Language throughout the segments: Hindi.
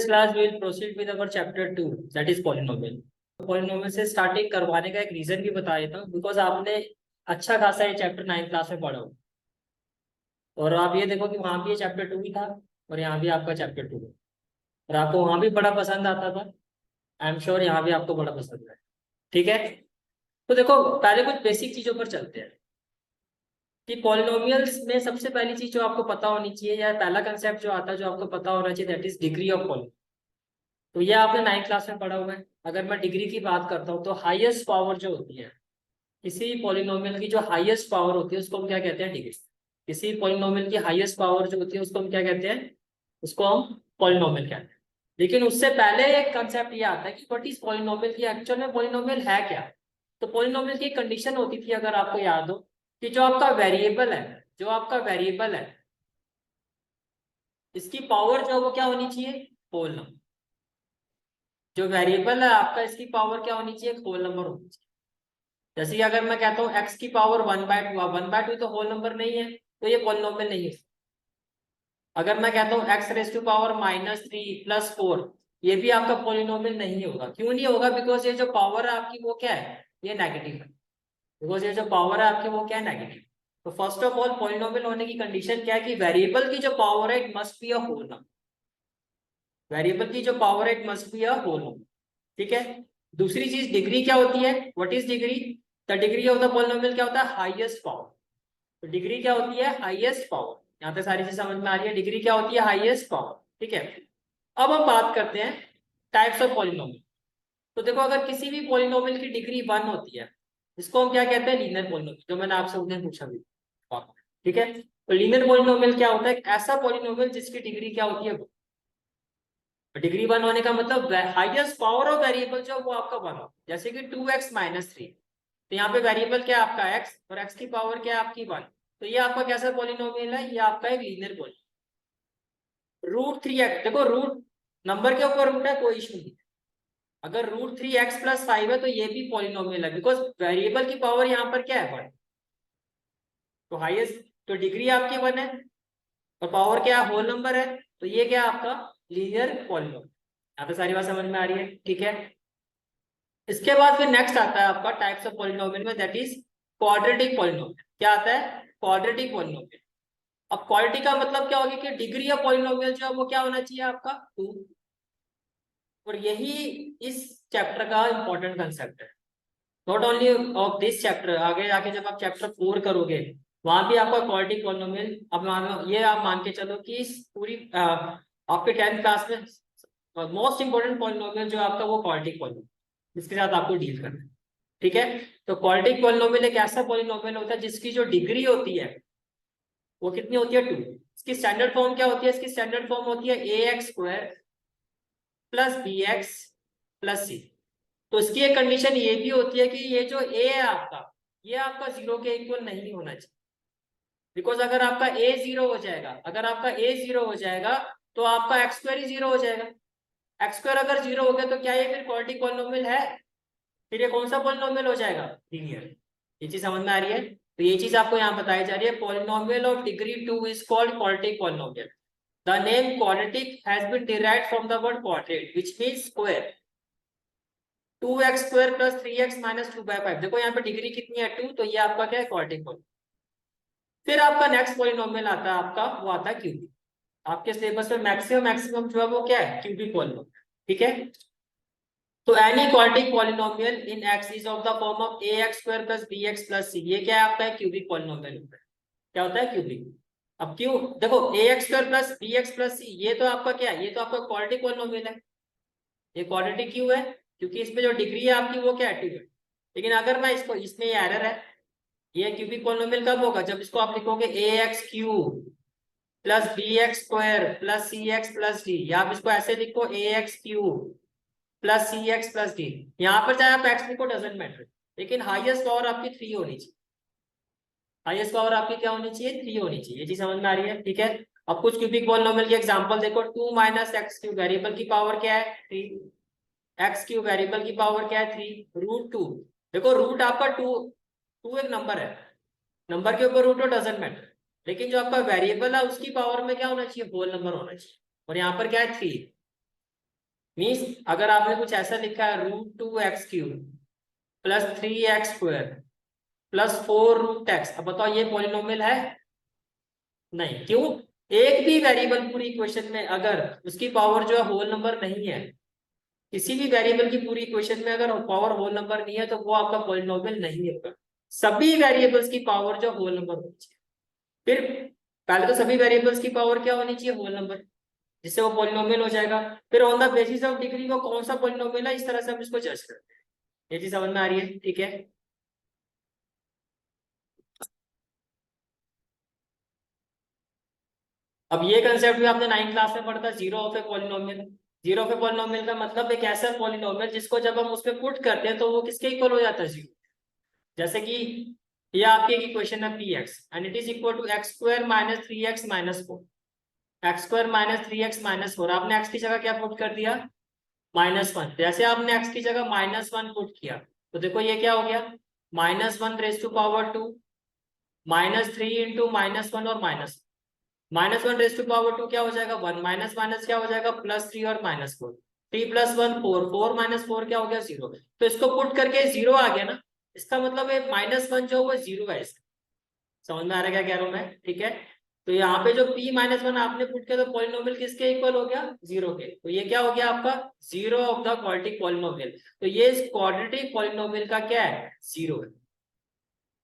this class we will proceed with our chapter 2, that is polynomial. Polynomial से स्टार्टिंग करवाने का एक रीजन भी बता देता हूँ, बिकॉज आपने अच्छा खासा ये चैप्टर 9th क्लास में पढ़ा हो, और आप ये देखो कि वहां भी ये चैप्टर 2 ही था और यहाँ भी आपका चैप्टर 2 है, और आपको वहां भी बड़ा पसंद आता था। आई एम श्योर यहाँ भी आपको बड़ा पसंद है। ठीक है, तो देखो पहले कुछ बेसिक चीजों पर चलते हैं कि पॉलिनोमियल्स में सबसे पहली चीज जो आपको पता होनी चाहिए, या पहला कंसेप्ट जो आता है जो आपको पता होना चाहिए, that is degree of polynomial. तो ये आपने 9th क्लास में पढ़ा हुआ है। अगर मैं डिग्री की बात करता हूँ तो हाईएस्ट पावर जो होती है किसी पॉलिनोमियल की, जो हाईएस्ट पावर होती है उसको हम क्या कहते हैं? डिग्री। किसी पॉलिनोमियल की हाईएस्ट पावर जो होती है उसको हम क्या कहते हैं? उसको हम पॉलिनोमियल कहते हैं। लेकिन उससे पहले एक कंसेप्ट ये आता है कि व्हाट इज पॉलिनोमियल, की एक्चुअल में पॉलिनोमियल है क्या। तो पॉलिनोमियल की कंडीशन होती थी, अगर आपको याद हो, कि जो आपका वेरिएबल है, जो आपका वेरिएबल है, इसकी पावर जो है वो क्या होनी चाहिए? Whole number. जो वेरिएबल है आपका, इसकी पावर क्या होनी चाहिए? होल नंबर होनी चाहिए। जैसे कि अगर मैं कहता हूँ x की पावर 1/2, 1/2 तो होल नंबर नहीं है, तो ये पॉलिनोमियल नहीं है। अगर मैं कहता हूँ x⁻³ -3 + 4, ये भी आपका पॉलिनोमियल नहीं होगा। क्यों नहीं होगा? बिकॉज ये जो पावर है आपकी वो क्या है? ये नेगेटिव है। बिकॉज ये जो पावर है आपकी वो क्या है? नेगेटिव। तो फर्स्ट ऑफ ऑल पॉलिनोमियल होने की कंडीशन क्या है कि वेरिएबल की जो पावर है it must be a whole number. Variable की जो पावर है it must be a whole number. ठीक है। दूसरी चीज डिग्री क्या होती है? What is degree? The degree of the polynomial क्या होता है? Highest power. तो डिग्री क्या होती है? Highest power. यहाँ पे सारी चीज समझ में आ रही है? डिग्री क्या होती है? Highest power. ठीक है। अब हम बात करते हैं टाइप्स ऑफ पॉलिनोमियल। तो देखो, अगर किसी भी पॉलिनोमियल की डिग्री 1 होती है, इसको हम क्या कहते हैं? लीनियर पॉलिनोमियल, जो मैंने आपसे उन्हें पूछा भी। ठीक है। तो लीनियर पॉलिनोमियल क्या होता है? ऐसा पॉलिनोमियल जिसकी डिग्री क्या होती है? डिग्री 1 होने का मतलब हाईएस्ट पावर ऑफ वेरिएबल जो वो आपका 1 हो। जैसे कि 2x - 3, तो यहाँ पे वेरिएबल क्या है आपका? x, और x की पावर क्या है आपकी? 1। तो ये आपका कैसा पॉलिनोमियल है? ये आपका एक लीनियर पॉलिनोमियल। √3x, देखो रूट नंबर के ऊपर रूट है, कोई इशू नहीं। अगर √3x + 5 है तो ये भी पॉलिनोमियल है, बिकॉज वेरिएबल की पावर यहाँ पर क्या है? 1। तो हाईएस्ट, तो डिग्री आपकी 1 है और पावर क्या है? होल नंबर है। तो ये क्या है आपका? Linear polynomial. यहाँ पे सारी बात समझ में आ रही है? ठीक है। इसके बाद फिर नेक्स्ट आता है आपका टाइप्स ऑफ पॉलिनोमियल में, दैट इज क्वाड्रेटिक पॉलिनोमियल। क्या आता है? Quadratic polynomial. अब क्वाड्रेटिक का मतलब क्या होगी कि डिग्री ऑफ पॉलिनोमियल जो है वो क्या होना चाहिए आपका? 2। और यही इस चैप्टर का इंपॉर्टेंट कंसेप्ट है। Not only of this chapter, आगे जाके जब आप चैप्टर 4 करोगे वहां भी आपका क्वाड्रेटिक पॉलिनोमियल, अब ये आप मान के चलो कि इस पूरी आपके 10th क्लास में मोस्ट इंपोर्टेंट पॉलिनोमियल जो आपका वो क्वाड्रेटिक पॉलिनोमियल, जिसके साथ आपको डील करना है। ठीक है। तो क्वाड्रेटिक पॉलिनोमियल एक ऐसा पॉलिनोमियल होता है जिसकी जो डिग्री होती है वो कितनी होती है? 2। इसकी स्टैंडर्ड फॉर्म क्या होती है? इसकी स्टैंडर्ड फॉर्म होती है ax² + bx + c। तो इसकी एक कंडीशन ये भी होती है कि ये जो a है आपका, ये आपका 0 के इक्वल नहीं होना चाहिए। बिकॉज अगर आपका a 0 हो जाएगा, अगर आपका a 0 हो जाएगा तो आपका x² ही 0 हो जाएगा। x² अगर 0 हो गया तो क्या ये फिर क्वाड्रेटिक पॉलिनोमियल है? फिर ये कौन सा पॉलिनोमियल हो जाएगा? लीनियर। ये चीज समझ में आ रही है? तो ये चीज आपको यहाँ बताई जा रही है, polynomial of degree 2 is called quadratic polynomial. The name quadratic has been derived from the word quadrate which means square. 2x² + 3x - 2/5। देखो यहाँ पे डिग्री कितनी है? 2। तो ये आपका क्या है? Quadratic polynomial. फिर आपका नेक्स्ट पॉलिनोमियल आता है आपका, वो आता है क्यूबिक। आपके सिलेबस में मैक्सिमम जो है वो क्या है? Cubic polynomial. ठीक है। तो any quadratic polynomial in x is of the form of ax² + bx + c। ये क्या है आपका? क्यूबिक पॉलिनोमियल होता है। क्या होता है? क्यूबिक। अब क्यों? देखो ax² + bx + c, ये तो आपका क्या है? ये तो आपका क्वाड्रेटिक पॉलिनोमियल है। ये क्वाड्रेटिक क्यों है? क्योंकि इसमें जो डिग्री है आपकी वो क्या है? 2 है। लेकिन अगर मैं इसको, इसमें ये एरर है, ये क्यूबिक पॉलिनोमियल कब होगा? जब इसको आप लिखोगे ax³ + bx² + cx + d, या आप इसको ऐसे लिखो ax³ + cx + d। यहाँ पर चाहे आप x लिखो, डजेंट मैटर, लेकिन हाईएस्ट पावर आपकी 3 होनी चाहिए। हाईएस्ट पावर आपकी क्या होनी चाहिए? 3 होनी चाहिए। ये चीज समझ में आ रही है? ठीक है। अब कुछ क्यूबिक पॉलिनोमियल के एग्जांपल देखो। 2 - x³ वेरिएबल की पावर क्या है? 3। x³ वेरिएबल की पावर क्या है? 3। √2, देखो रूट आपका 2, 2 एक नंबर है, नंबर के ऊपर रूट हो, डजेंट मैटर, लेकिन जो आपका वेरिएबल है उसकी पावर में क्या होना चाहिए? होल नंबर होना चाहिए। और यहाँ पर क्या है? 3। मीन्स अगर आपने कुछ ऐसा लिखा है √2x³ plus 3x² plus 4√x, अब बताओ ये पॉलिनोमियल है? नहीं। क्यों? एक भी वेरिएबल पूरी इक्वेशन में अगर उसकी पावर जो है होल नंबर नहीं है, किसी भी वेरिएबल की पूरी इक्वेशन में अगर पावर होल नंबर नहीं है तो वो आपका पॉलिनोमियल नहीं होगा। सभी वेरिएबल्स की पावर जो होल नंबर होनी चाहिए। फिर पहले तो सभी वेरिएबल्स की पावर क्या होनी चाहिए? होल नंबर, जिससे वो पॉलिनोमियल हो जाएगा। फिर on the basis of degree वो कौन सा पॉलिनोमियल है, इस तरह से हम इसको जज करते हैं। ये चीज समझ में आ रही है? ठीक है। अब ये कंसेप्ट भी आपने 9th क्लास में पढ़ा था, zero of a polynomial. Zero of a polynomial का मतलब एक ऐसा पॉलिनोमियल जिसको जब हम उसमें पुट करते हैं तो वो किसके इक्वल हो जाता है? जीरो। जैसे कि ये आपकी एक इक्वेशन है p x and it is equal to x² minus 3x minus 4। x² minus 3x minus 4, आपने x की जगह क्या पुट कर दिया? -1। जैसे आपने x की जगह -1 पुट किया तो देखो ये क्या हो गया? -1 रेज़ टू पावर 2 -3 इंटू -1 और -1 रेज़ टू पावर 2 क्या हो जाएगा? 1 माइनस माइनस क्या हो जाएगा? +3 और -4। 3 + 1 4, 4 - 4 क्या हो गया? 0। तो इसको पुट करके 0 आ गया ना, इसका मतलब है -1 जो वो 0 है इसका। समझ में आ रहा है क्या कह रहा हूं मैं? ठीक है। तो यहाँ पे जो p-1 आपने पुट किया तो पॉलिनोमियल किसके इक्वल हो गया? 0 के। तो ये क्या हो गया आपका? 0 ऑफ द क्वाड्रेटिक पॉलिनोमियल। तो ये इस क्वाड्रेटिक पॉलिनोमियल का क्या है? 0 है।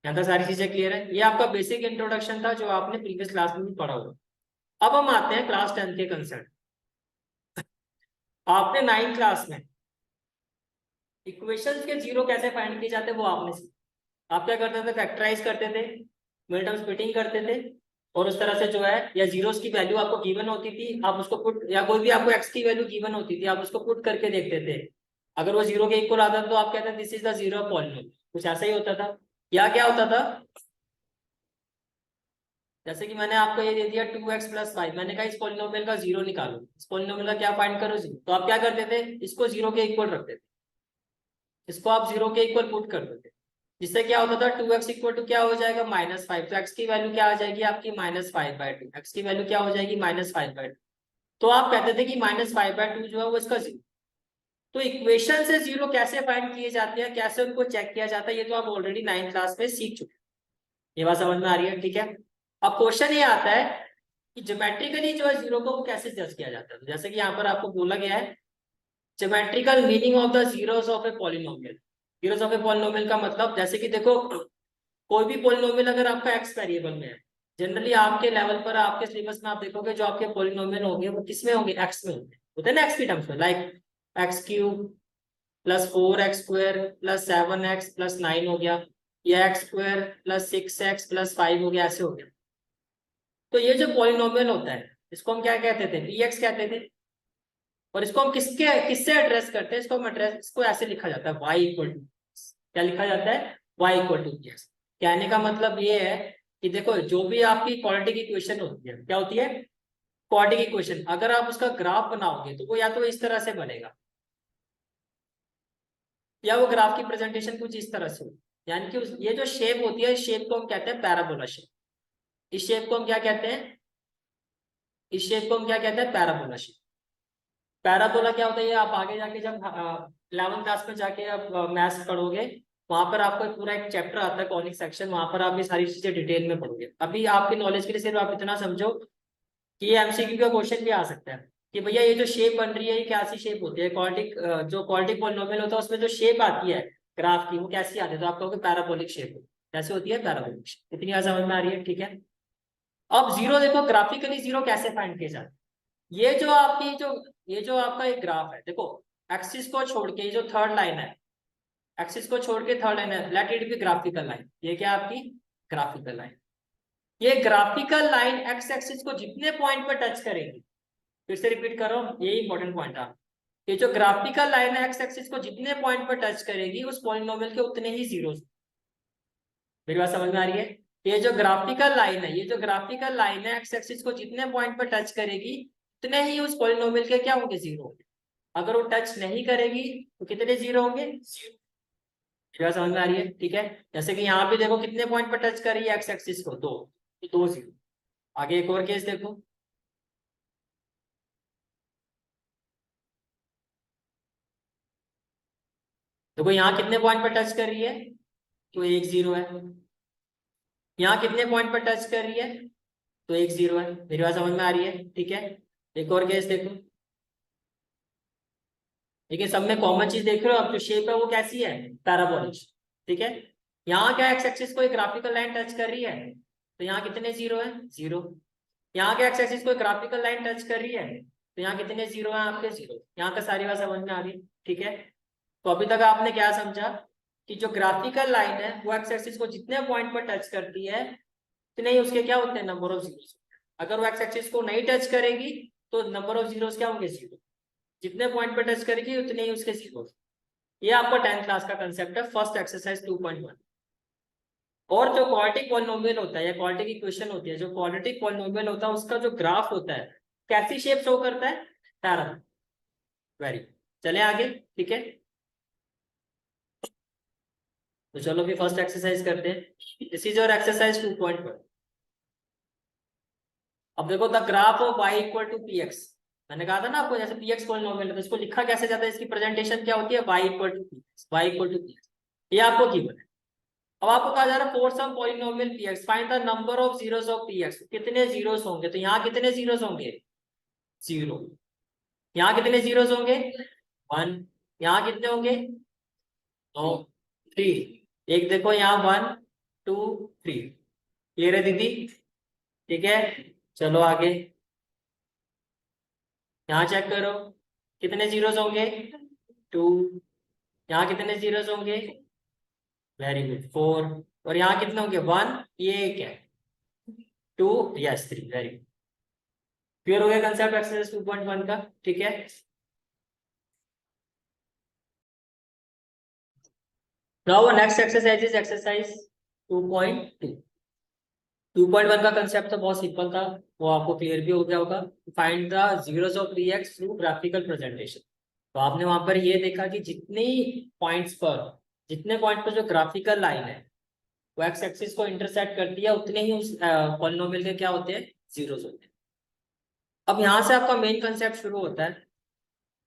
यहाँ तक सारी चीजें क्लियर है? ये आपका बेसिक इंट्रोडक्शन था जो आपने प्रीवियस क्लास में भी पढ़ा होगा। अब हम आते हैं क्लास 10 के कंसेप्ट। आपने 9th क्लास में इक्वेशंस के जीरो कैसे फाइंड किए जाते हैं वो आपने सीखा। आप क्या करते थे? फैक्टराइज करते थे, मिड स्प्लिटिंग करते थे, और उस तरह से जो है या जीरोस की वैल्यू आपको गिवन होती थी, आप उसको पुट, या कोई भी आपको एक्स की वैल्यू गिवन होती थी आप उसको पुट करके देखते थे। अगर वो 0 के इक्वल आता था तो आप कहते थे this is the zero polynomial. कुछ ऐसा ही होता था। या क्या होता था? जैसे कि मैंने आपको ये दे दिया 2x + 5, मैंने कहा इस पॉलिनोमियल का जीरो निकालो, इस पॉलिनोमियल का क्या फाइंड करो? जीरो। तो आप क्या करते थे? इसको 0 के इक्वल रखते थे, इसको आप 0 के इक्वल पुट करते थे, जिससे क्या होता था? 2x इक्वल टू क्या हो जाएगा? -5। तो x की वैल्यू क्या आ जाएगी आपकी? -5/2। x की वैल्यू क्या हो जाएगी? -5/2। तो आप कहते थे कि -5/2 जो है वो इसका जीरो। तो इक्वेशन से जीरो कैसे फाइंड किए जाते हैं, कैसे उनको चेक किया जाता है, ये तो आप ऑलरेडी 9th क्लास में सीख चुके हैं। ये बात समझ में आ रही है? ठीक है। अब क्वेश्चन ये आता है कि ज्योमेट्रिकली जो है जीरो को वो कैसे जज किया जाता है। तो जैसे कि यहाँ पर आपको बोला गया है geometrical meaning of the zeros of a polynomial. Zeros of a polynomial का मतलब, जैसे कि देखो कोई भी पॉलिनोमियल अगर आपका एक्स वेरिएबल में है, जनरली आपके लेवल पर आपके सिलेबस में आप देखोगे जो आपके पॉलिनोमियल होंगे वो किसमें होंगे? एक्स में होते हैं ना, एक्स की टर्म्स में, like x³ plus 4x² plus 7x plus 9 हो गया, या x² प्लस 6x प्लस 5 हो गया, ऐसे हो गया। तो ये जो पॉलिनोमियल होता है इसको हम क्या कहते थे? px कहते थे। और इसको हम किससे एड्रेस करते हैं? इसको हम एड्रेस, इसको ऐसे लिखा जाता है y इक्वल टू, क्या लिखा जाता है? y equal to px। कहने का मतलब ये है कि देखो जो भी आपकी क्वाड्रेटिक इक्वेशन होती है, क्या होती है? क्वाड्रेटिक इक्वेशन, अगर आप उसका ग्राफ बनाओगे तो वो या तो इस तरह से बनेगा, या वो ग्राफ की प्रेजेंटेशन कुछ इस तरह से हो, यानी कि ये जो शेप होती है इस शेप को हम कहते हैं पैराबोला शेप। इस शेप को हम क्या कहते हैं? इस शेप को हम क्या कहते हैं? Parabola shape. पैराबोला क्या होता है? ये आप आगे जाके जब 11th क्लास में जाके आप मैथ्स पढ़ोगे, वहां पर आपको पूरा एक चैप्टर आता है कॉनिक सेक्शन, वहां पर आप ये सारी चीजें डिटेल में पढ़ोगे। अभी आपके नॉलेज के लिए सिर्फ आप इतना समझो कि ये एमसीक्यू का क्वेश्चन भी आ सकता है कि भैया ये जो शेप बन रही है ये कैसी शेप होती है? क्वाड्रेटिक, जो क्वाड्रेटिक पॉलिनोमियल होता है उसमें जो शेप आती है ग्राफ की वो कैसी आती है? तो आप कहोगे पैराबोलिक शेप। कैसे होती है? Parabolic shape. इतनी बात समझ में आ रही है? ठीक है। अब जीरो देखो, ग्राफिकली जीरो कैसे फाइंड किया जाता है? ये जो आपकी जो ये जो आपका एक ग्राफ है, देखो एक्सिस को छोड़ के ये जो थर्ड लाइन है, एक्सिस को छोड़ के थर्ड लाइन है, let it be graphical line. ये क्या आपकी ग्राफिकल लाइन? ये ग्राफिकल लाइन एक्स एक्सिस को जितने पॉइंट पर टच करेगी, फिर से रिपीट करो, ये इंपॉर्टेंट पॉइंट है। ये जो ग्राफिकल लाइन है एक्स एक्सिस को जितने पॉइंट पर टच करेगी उस पॉलिनोमियल के उतने ही जीरोस। मेरी बात समझ में आ रही है? ये जो ग्राफिकल लाइन है, ये जो ग्राफिकल लाइन है एक्स एक्सिस को जितने पॉइंट पर टच करेगी उतने ही उस पॉलिनोमियल के क्या होंगे? जीरो होंगे। अगर वो टच नहीं करेगी तो कितने जीरो होंगे? जीरो। मेरी बात समझ में आ रही है? ठीक है। जैसे कि यहाँ पे देखो कितने पॉइंट पर टच कर रही है एक्स एक्सिस को? दो, तो दो जीरो। आगे एक और केस देखो। देखो यहाँ कितने पॉइंट पर टच कर रही है, तो 1 0 है। यहाँ कितने पॉइंट पर टच कर रही है, तो 1 0 है। मेरी बात समझ में आ रही है? ठीक है, एक और केस देखो। लेकिन सब में कॉमन चीज देख रहे हो, अब जो शेप है वो कैसी है, पैराबोलिक। ठीक है, यहाँ क्या एक्स एक्सिस को एक ग्राफिकल लाइन टच कर रही है, तो यहाँ कितने जीरो है, 0। यहाँ के एक्स एक्सिस को ग्राफिकल लाइन टच कर रही है, तो यहाँ कितने जीरो है आपके, 0। यहाँ का सारी बात समझ में आ गई? ठीक है, तो अभी तक आपने क्या समझा कि जो ग्राफिकल लाइन है वो एक्स एक्सिस को जितने पॉइंट पर टच करती है उतने ही उसके क्या होते हैं, नंबर ऑफ जीरोस। अगर वो एक्स एक्सिस को नहीं टच करेगी तो नंबर ऑफ जीरोस क्या होंगे, 0। जितने पॉइंट पर टच करेगी उतने ही उसके जीरो। ये आपका 10th क्लास का कंसेप्ट है, फर्स्ट एक्सरसाइज 2.1। और जो क्वाड्रेटिक पॉलिनोमियल होता है या क्वाड्रेटिक इक्वेशन होती है, जो क्वाड्रेटिक पॉलिनोमियल होता है उसका जो ग्राफ होता है कैसी शेप शो करता है, पैराबोला। वेरी, चले आगे। ठीक है, तो चलो भी फर्स्ट एक्सरसाइज करते हैं। This is your exercise 2.1। अब देखो, the graph of y equal to p x. मैंने कहा था ना आपको, जैसे पी एक्स पॉलिनोमियल है तो इसको लिखा कैसे जाता है, इसकी प्रेजेंटेशन क्या होती है, y equal to p x, y equal to p x. ये आपको गिवन है। अब आपको कहा जा रहा है for some polynomial p x find the number of zeros of p x. कितने जीरोस होंगे, तो यहाँ कितने जीरोस होंगे, 0। यहाँ कितने जीरोस होंगे, 1। यहाँ कितने होंगे, 2, 3। एक देखो यहाँ 1 2 3। क्लियर है दीदी? ठीक है, चलो आगे। यहाँ चेक करो, कितने जीरोस होंगे, 2। यहाँ कितने जीरोस होंगे, वेरी गुड, 4। और यहाँ कितने होंगे, 1। ये एक है, 2, यस 3। वेरी गुड, क्लियर हो गया कंसेप्ट एक्सरसाइज 2.1 का? ठीक है, now next exercise is exercise 2.2। 2.1 का कंसेप्ट तो बहुत सिंपल था, वो आपको क्लियर भी हो गया होगा। Find the zeros of p x through graphical presentation. तो आपने वहां पर ये देखा कि जितने पॉइंट पर जो ग्राफिकल लाइन है वो एक्स एक्सिस को इंटरसेक्ट करती है, उतने ही उस पॉलिनोमियल के क्या होते हैं, जीरोस होते हैं। अब यहाँ से आपका मेन कंसेप्ट शुरू होता है,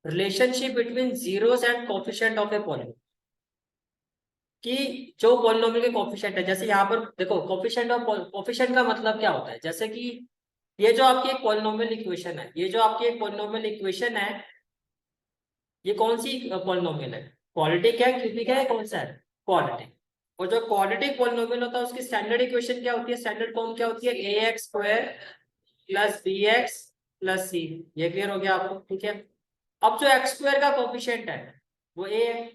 relationship between zeros and coefficient of a polynomial. कि जो पॉलिनोमियल के कोफिशिएंट है, जैसे यहाँ पर देखो, कोफिशिएंट का मतलब क्या होता है, जैसे कि ये जो आपकी एक पॉलिनोमियल इक्वेशन है, ये जो आपकी एक पॉलिनोमियल इक्वेशन है, ये कौन सी पॉलिनोमियल है, क्वाड्रेटिक है, क्यूबिक है, कौन सा है, क्वाड्रेटिक। और जो क्वाड्रेटिक पॉलिनोमियल होता है उसकी स्टैंडर्ड इक्वेशन क्या होती है, स्टैंडर्ड फॉर्म क्या होती है, A X square plus B X plus C. ये क्लियर हो गया आपको? ठीक है, अब जो एक्स स्क्वायर का कोफिशिएंट है वो ए है,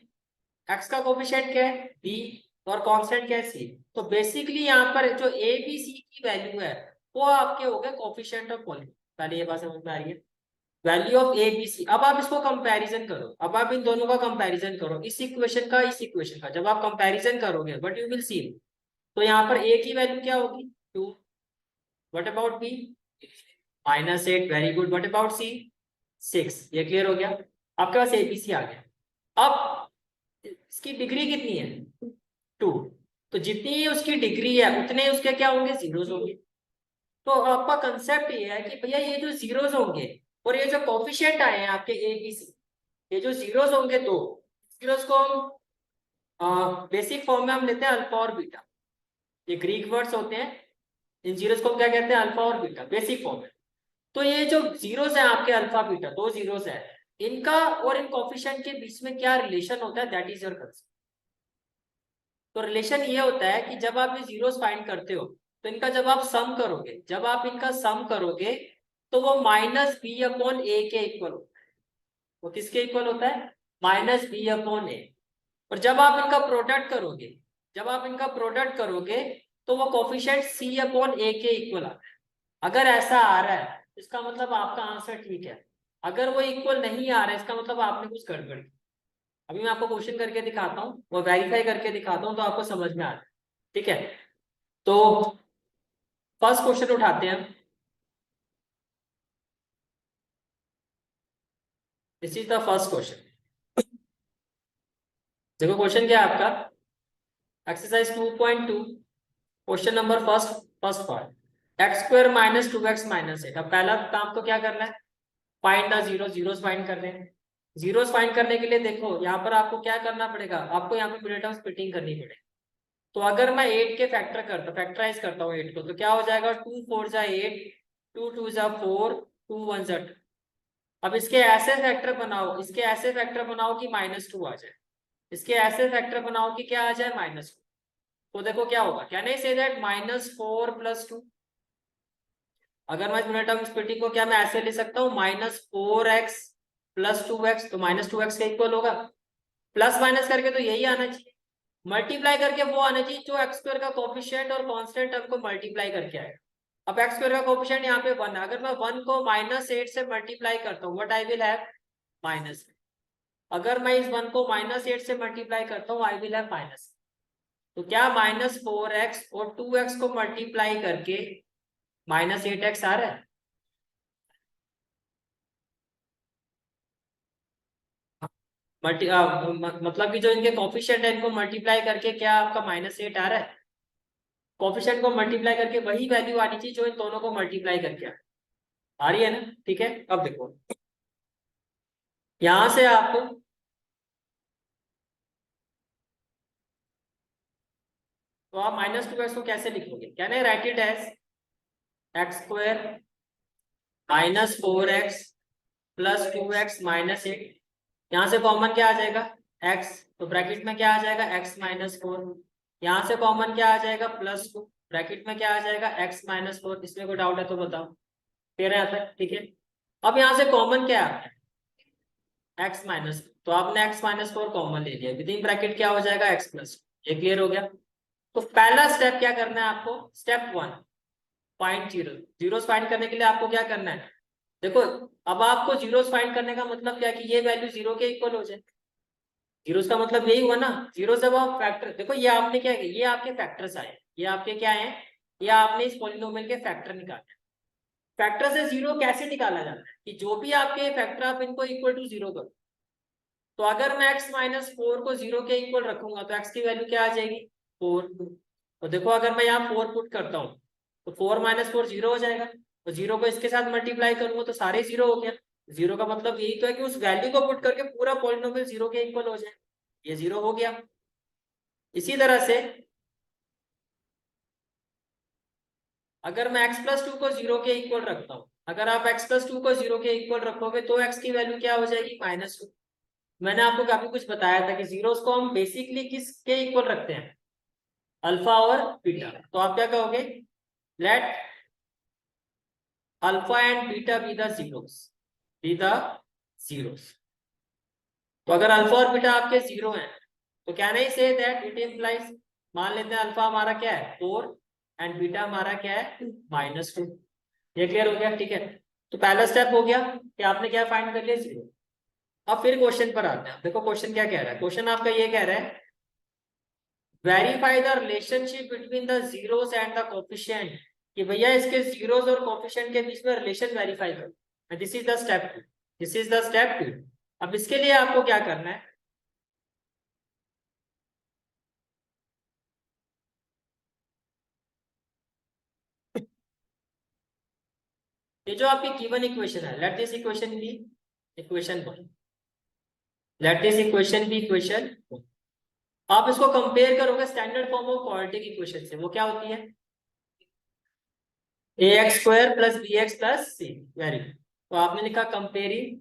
एक्स का कोफिशिएंट क्या है, बी, और कांस्टेंट क्या है, सी। तो बेसिकली यहाँ पर जो ए बी सी की वैल्यू है वो आपके हो गए कोफिशिएंट ऑफ पॉलिनोमियल। पहले ये बात समझ में आ रही है, value of a b c. अब आप इसको कंपैरिजन करो, अब आप इन दोनों का कंपैरिजन करो, इस इक्वेशन का इस इक्वेशन का। जब आप कंपैरिजन करोगे बट यू विल सी, तो यहाँ पर ए की वैल्यू क्या होगी, 2। What about B, -8। Very good, what about C, 6। ये क्लियर हो गया, आपके पास एबीसी आ गया। अब इसकी डिग्री कितनी है, 2। तो जितनी उसकी डिग्री है उतने उसके क्या होंगे, जीरोस होंगे। तो आपका कंसेप्ट ये है कि भैया ये जो जीरोस होंगे और ये जो कोफिशिएंट आए हैं आपके ए बी सी, ये जो जीरोस होंगे दो, जीरोस को हम बेसिक फॉर्म में हम लेते हैं अल्फा और बीटा। ये ग्रीक वर्ड्स होते हैं, इन जीरोस को हम क्या कहते हैं, अल्फा और बीटा, बेसिक फॉर्म में। तो ये जो जीरोस है आपके अल्फा बीटा, दो जीरोस है, इनका और इन कोफिशिएंट के बीच में क्या रिलेशन होता है, दैट इज योर कंसेप्ट। तो रिलेशन ये होता है कि जब आप ये जीरोस फाइंड करते हो तो इनका जब आप सम करोगे, जब आप इनका सम करोगे तो वो -b/a के इक्वल होता है। वो किसके इक्वल होता है, -b/a। और जब आप इनका प्रोडक्ट करोगे, जब आप इनका प्रोडक्ट करोगे तो वो कोफिशिएंट c/a के इक्वल आता है। अगर ऐसा आ रहा है इसका मतलब आपका आंसर ठीक है, अगर वो इक्वल नहीं आ रहा है इसका मतलब आपने कुछ गड़बड़ की। अभी मैं आपको क्वेश्चन करके दिखाता हूँ, वो वेरीफाई करके दिखाता हूँ तो आपको समझ में आ रहा है। ठीक है, तो फर्स्ट क्वेश्चन उठाते हैं। This is the first question. देखो क्वेश्चन क्या है आपका, exercise 2.2, question number first, first part, x square -2x -8। अब पहला काम तो क्या करना है, find the zero, zeros find कर रहे हैं। जीरोस फाइंड करने के लिए देखो यहाँ पर आपको क्या करना पड़ेगा, आपको यहाँ पे मिडिल टर्म स्प्लिटिंग करनी पड़ेगी। तो अगर मैं 8 के फैक्टराइज करता हूँ 8 को, तो क्या हो जाएगा, 2 4 जा 8, 2 2 जा 4, 2 1 जा 2। अब इसके ऐसे फैक्टर बनाओ, इसके ऐसे फैक्टर बनाओ कि -2 आ जाए, इसके ऐसे फैक्टर बनाओ कि क्या आ जाए, -2। तो देखो क्या होगा, कैन आई से दैट -4 + 2। अगर मैं मिनट ऑफ स्प्लिटिंग को क्या मैं ऐसे ले सकता हूँ, -4x + 2x, तो -2x का इक्वल होगा। प्लस माइनस करके तो यही आना चाहिए, मल्टीप्लाई करके वो आना चाहिए जो एक्स स्क्वायर का कोफिशिएंट और कांस्टेंट टर्म को मल्टीप्लाई करके आएगा। अब एक्स स्क्वायर का कोफिशिएंट यहाँ पे 1 है, अगर मैं 1 को -8 से मल्टीप्लाई करता हूँ, what I will have, minus. अगर मैं इस 1 को -8 से मल्टीप्लाई करता हूँ, आई विल हैव माइनस। तो क्या -4x और 2x को मल्टीप्लाई करके -8x आ रहा है। मतलब कि जो इनके कॉफिशिएंट है इनको मल्टीप्लाई करके क्या आपका -8 आ रहा है। कॉफिशिएंट को मल्टीप्लाई करके वही वैल्यू आनी चाहिए जो इन दोनों को मल्टीप्लाई करके आ रही है ना। ठीक है, अब देखो यहां से आपको, तो आप -2x को कैसे लिखोगे, can I write it as x² -4x + 2x -8। यहां से कॉमन क्या आ जाएगा, x, तो ब्रैकेट में क्या आ जाएगा, x -4। यहां से कॉमन क्या आ जाएगा, +2, ब्रैकेट में क्या आ जाएगा, x -4। इसमें कोई डाउट है तो बताओ, क्लियर है आता है, ठीक है। अब यहां से कॉमन क्या है, x-, तो आपने x-4 कॉमन ले लिया, विद इन ब्रैकेट क्या हो जाएगा, x+। ये क्लियर हो गया। तो पहला स्टेप क्या करना है आपको, step 1, find zero. Zeros find करने के लिए आपको क्या करना है, देखो अब आपको जीरोस फाइंड करने का मतलब क्या, कि ये वैल्यू 0 के इक्वल हो जाए। जीरोस का मतलब यही हुआ ना, जीरो जब आप फैक्टर, देखो ये आपने क्या किया, ये आपके फैक्टर्स आए, ये आपके क्या है, ये आपने इस पॉलिनोमियल के फैक्टर निकाले। फैक्टर से जीरो कैसे निकाला जाता है, कि जो भी आपके फैक्टर आप इनको इक्वल टू 0 करो। तो अगर मैं x-4 को 0 के इक्वल रखूंगा तो x की वैल्यू क्या आ जाएगी, 4। तो देखो अगर मैं यहाँ 4 पुट करता हूँ तो 4 - 4 0 हो जाएगा, तो 0 को इसके साथ मल्टीप्लाई करूंगा तो सारे 0 हो गया। 0 का मतलब यही तो है कि उस वैल्यू को पुट करके पूरा पॉलिनोमियल 0 के इक्वल हो जाए, ये 0 हो गया। इसी तरह से अगर मैं x+2 को 0 के इक्वल रखता हूँ, अगर आप x+2 को 0 के इक्वल रखोगे तो x की वैल्यू क्या हो जाएगी, -2। मैंने आपको काफी कुछ बताया था कि जीरोस को हम बेसिकली किसके इक्वल रखते हैं, अल्फा और बीटा। तो आप क्या कहोगे, late alpha and beta be the zeros, B the zeros. तो अगर अल्फा और बीटा आपके 0 हैं तो can I say that it implies, मान लेते हैं अल्फा हमारा क्या है 4 एंड बीटा हमारा क्या है -2। ये क्लियर हो गया, ठीक है। तो पहला स्टेप हो गया कि आपने क्या फाइंड कर लिया, 0। अब फिर क्वेश्चन पर आते हैं, देखो क्वेश्चन क्या कह रहा है, क्वेश्चन आपका ये कह रहा है verify the relationship between the zeros and the coefficient, कि भैया इसके जीरोस और कोफिशिएंट के बीच में रिलेशन वेरीफाई करो। This is the step 2, this is the step 2। अब इसके लिए आपको क्या करना है, ये जो आपकी गिवन इक्वेशन है, let this equation be equation 1, let this equation be equation 1। आप इसको कंपेयर करोगे standard form of quadratic equation से, वो क्या होती है, ax² + bx + c। Very good. तो आपने लिखा comparing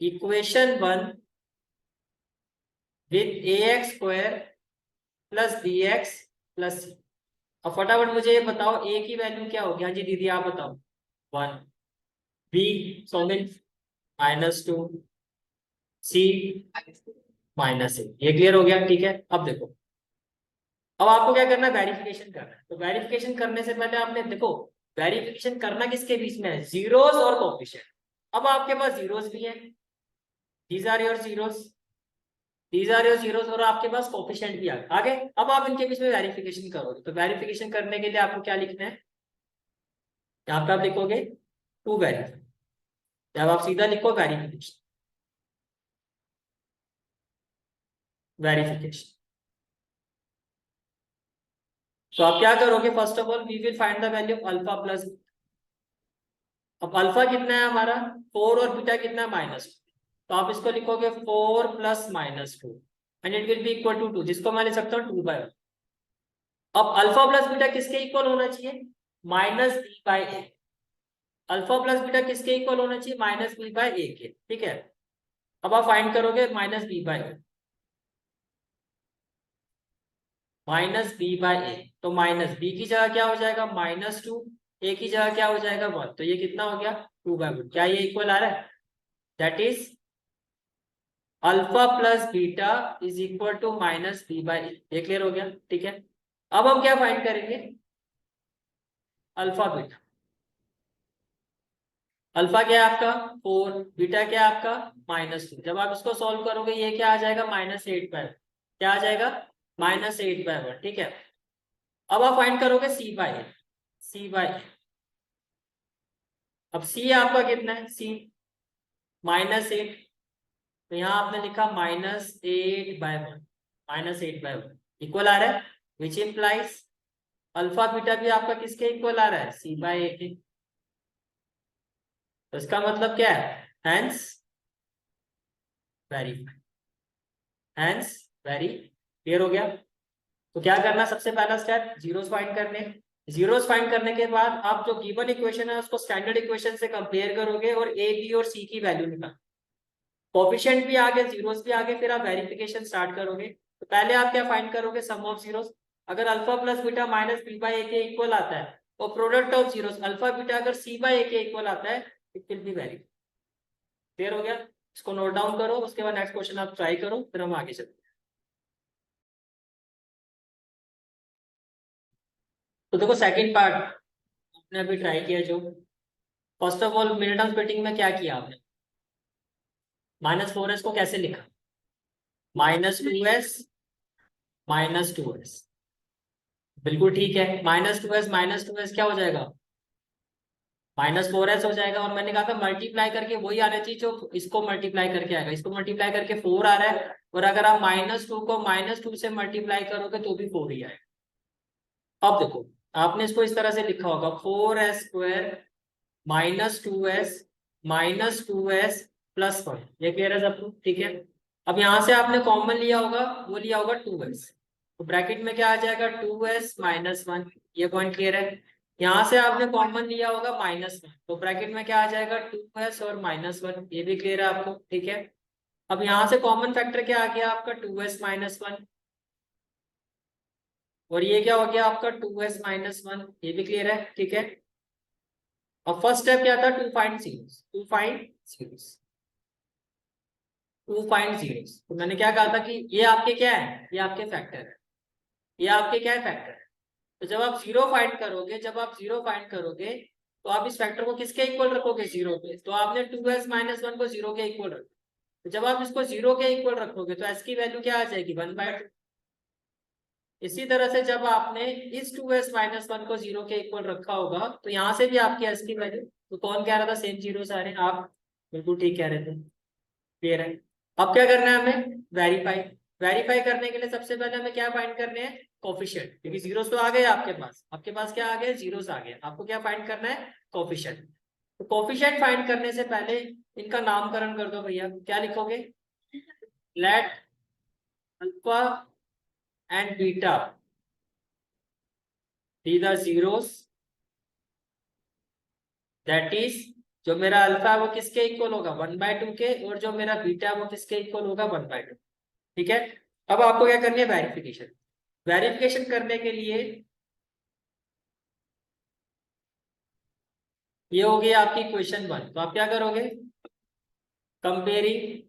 equation 1 with ax² + bx + c। अब फटाफट मुझे ये बताओ a की वैल्यू क्या होगी, हाँ जी दीदी आप बताओ, 1, b सौमिन -2, c -8। ये क्लियर हो गया, ठीक है। अब देखो, अब आपको क्या करना है, वेरिफिकेशन करना है। तो वेरिफिकेशन करने से पहले आपने देखो, वेरिफिकेशन करना किसके बीच में है, जीरोस और कोफिशिएंट। अब आपके पास जीरोस भी है, these are your zeros, these are your zeros, और आपके पास कोफिशिएंट भी आ गए। अब आप इनके बीच में वेरिफिकेशन करोगे, तो वेरिफिकेशन करने के लिए आपको क्या लिखना है, यहाँ पे आप लिखोगे टू वेरीफाई, जब आप सीधा लिखो वेरिफिकेशन, वेरिफिकेशन। तो आप क्या करोगे, first of all we will find the value of alpha plus, अब अल्फा कितना है हमारा 4 और बीटा कितना है -2, तो आप इसको लिखोगे 4 + -2 and it will be equal to 2, जिसको मैं लिख सकता हूँ 2/1। अब अल्फा प्लस बीटा किसके इक्वल होना चाहिए? -b/a। अल्फा प्लस बीटा किसके इक्वल होना चाहिए? -b/a के, ठीक है। अब आप फाइंड करोगे -b/a, -b/a, तो -b की जगह क्या हो जाएगा -2, a की जगह क्या हो जाएगा 1, तो ये कितना हो गया 2/1। क्या ये इक्वल आ रहा है? That is alpha plus beta is equal to -b/a। ये क्लियर हो गया, ठीक है। अब हम क्या फाइंड करेंगे? Alpha beta. अल्फा क्या है आपका 4, बीटा क्या है आपका -2। जब आप इसको सॉल्व करोगे ये क्या आ जाएगा -8/1। क्या आ जाएगा -8/1, ठीक है। अब आप फाइंड करोगे c/a। अब c आपका कितना है? c -8, तो यहाँ आपने लिखा -8/1, -8/1 इक्वल आ रहा है, विच इम्प्लाइज अल्फा बीटा भी आपका किसके इक्वल आ रहा है? c/a के। तो इसका मतलब क्या है? Hence verify, hence very clear हो गया। तो क्या करना, सबसे पहला स्टेप जीरोस फाइंड करने। जीरोस फाइंड करने के बाद आप जो गिवन इक्वेशन है उसको स्टैंडर्ड इक्वेशन से कंपेयर करोगे और ए बी और सी की वैल्यू निकाल, कोफिशिएंट भी आगे जीरोस भी आगे, फिर आप वेरिफिकेशन स्टार्ट करोगे। तो पहले आप क्या फाइंड करोगे? सम ऑफ जीरोस। अगर अल्फा प्लस बीटा -b/a के इक्वल आता है और product of zeros alpha beta अगर c/a के इक्वल आता है, it will be very clear हो गया। इसको नोट डाउन करो, उसके बाद नेक्स्ट क्वेश्चन आप ट्राई करो, फिर हम आगे चलते हैं। तो देखो सेकंड पार्ट आपने अभी ट्राई किया जो, first of all mid term splitting में क्या किया आपने? -4s को कैसे लिखा? -2s -2s, बिल्कुल ठीक है। -2s क्या हो जाएगा? -4s हो जाएगा। और मैंने कहा था मल्टीप्लाई करके वही आना चाहिए जो इसको मल्टीप्लाई करके आएगा। इसको मल्टीप्लाई करके 4 आ रहा है, और अगर आप -2 को -2 से मल्टीप्लाई करोगे तो भी 4 ही आएगा। अब देखो, आपने इसको इस तरह से लिखा होगा 4s² -2s -2s +1, ये क्लियर है सबको? ठीक है। अब यहां से आपने कॉमन लिया होगा, वो लिया होगा 2s, तो ब्रैकेट में क्या आ जाएगा 2s -1, ये पॉइंट क्लियर है। यहाँ से आपने कॉमन लिया होगा -1, तो ब्रैकेट में क्या आ जाएगा 2s और -1, ये भी क्लियर है आपको? ठीक है। अब यहाँ से कॉमन फैक्टर क्या आ गया आपका 2s -1, और ये क्या हो गया आपका 2s -1, ये भी क्लियर है, ठीक है। अब फर्स्ट स्टेप क्या था? To find zeros. तो मैंने क्या कहा था कि ये आपके क्या है? ये आपके फैक्टर है, ये आपके क्या है? फैक्टर है। तो जब आप जीरो फाइंड करोगे तो आप इस फैक्टर को किसके इक्वल रखोगे? जीरो पे। तो आपने 2s -1 को जीरो के इक्वल रखा, तो जब आप इसको जीरो के इक्वल रखोगे तो s की वैल्यू क्या आ जाएगी 1/2। इसी तरह से जब आपने इस 2s -1 को जीरो के इक्वल रखा होगा तो यहाँ से भी आपकी s की वैल्यू, तो कौन कह रहा था सेम जीरो आ रहे हैं? आप बिल्कुल ठीक कह रहे थे, क्लियर है। अब क्या करना है हमें? वेरीफाई। वेरीफाई करने के लिए सबसे पहले हमें क्या फाइंड करने हैं? कोफिशिएंट, क्योंकि जीरोस तो आ गए आपके पास क्या आ गए? जीरोस आ गए। आपको क्या फाइंड करना है? कोफिशिएंट। तो कोफिशिएंट फाइंड करने से पहले इनका नामकरण कर दो भैया। क्या लिखोगे? Late alpha and beta be the zeros, that is जो मेरा अल्फा है वो किसके इक्वल होगा? 1/2 के, और जो मेरा बीटा है वो किसके इक्वल होगा? 1/2। ठीक है। अब आपको क्या करनी है? वेरिफिकेशन। वेरिफिकेशन करने के लिए ये हो गई आपकी क्वेश्चन 1, तो आप क्या करोगे? कंपेयरिंग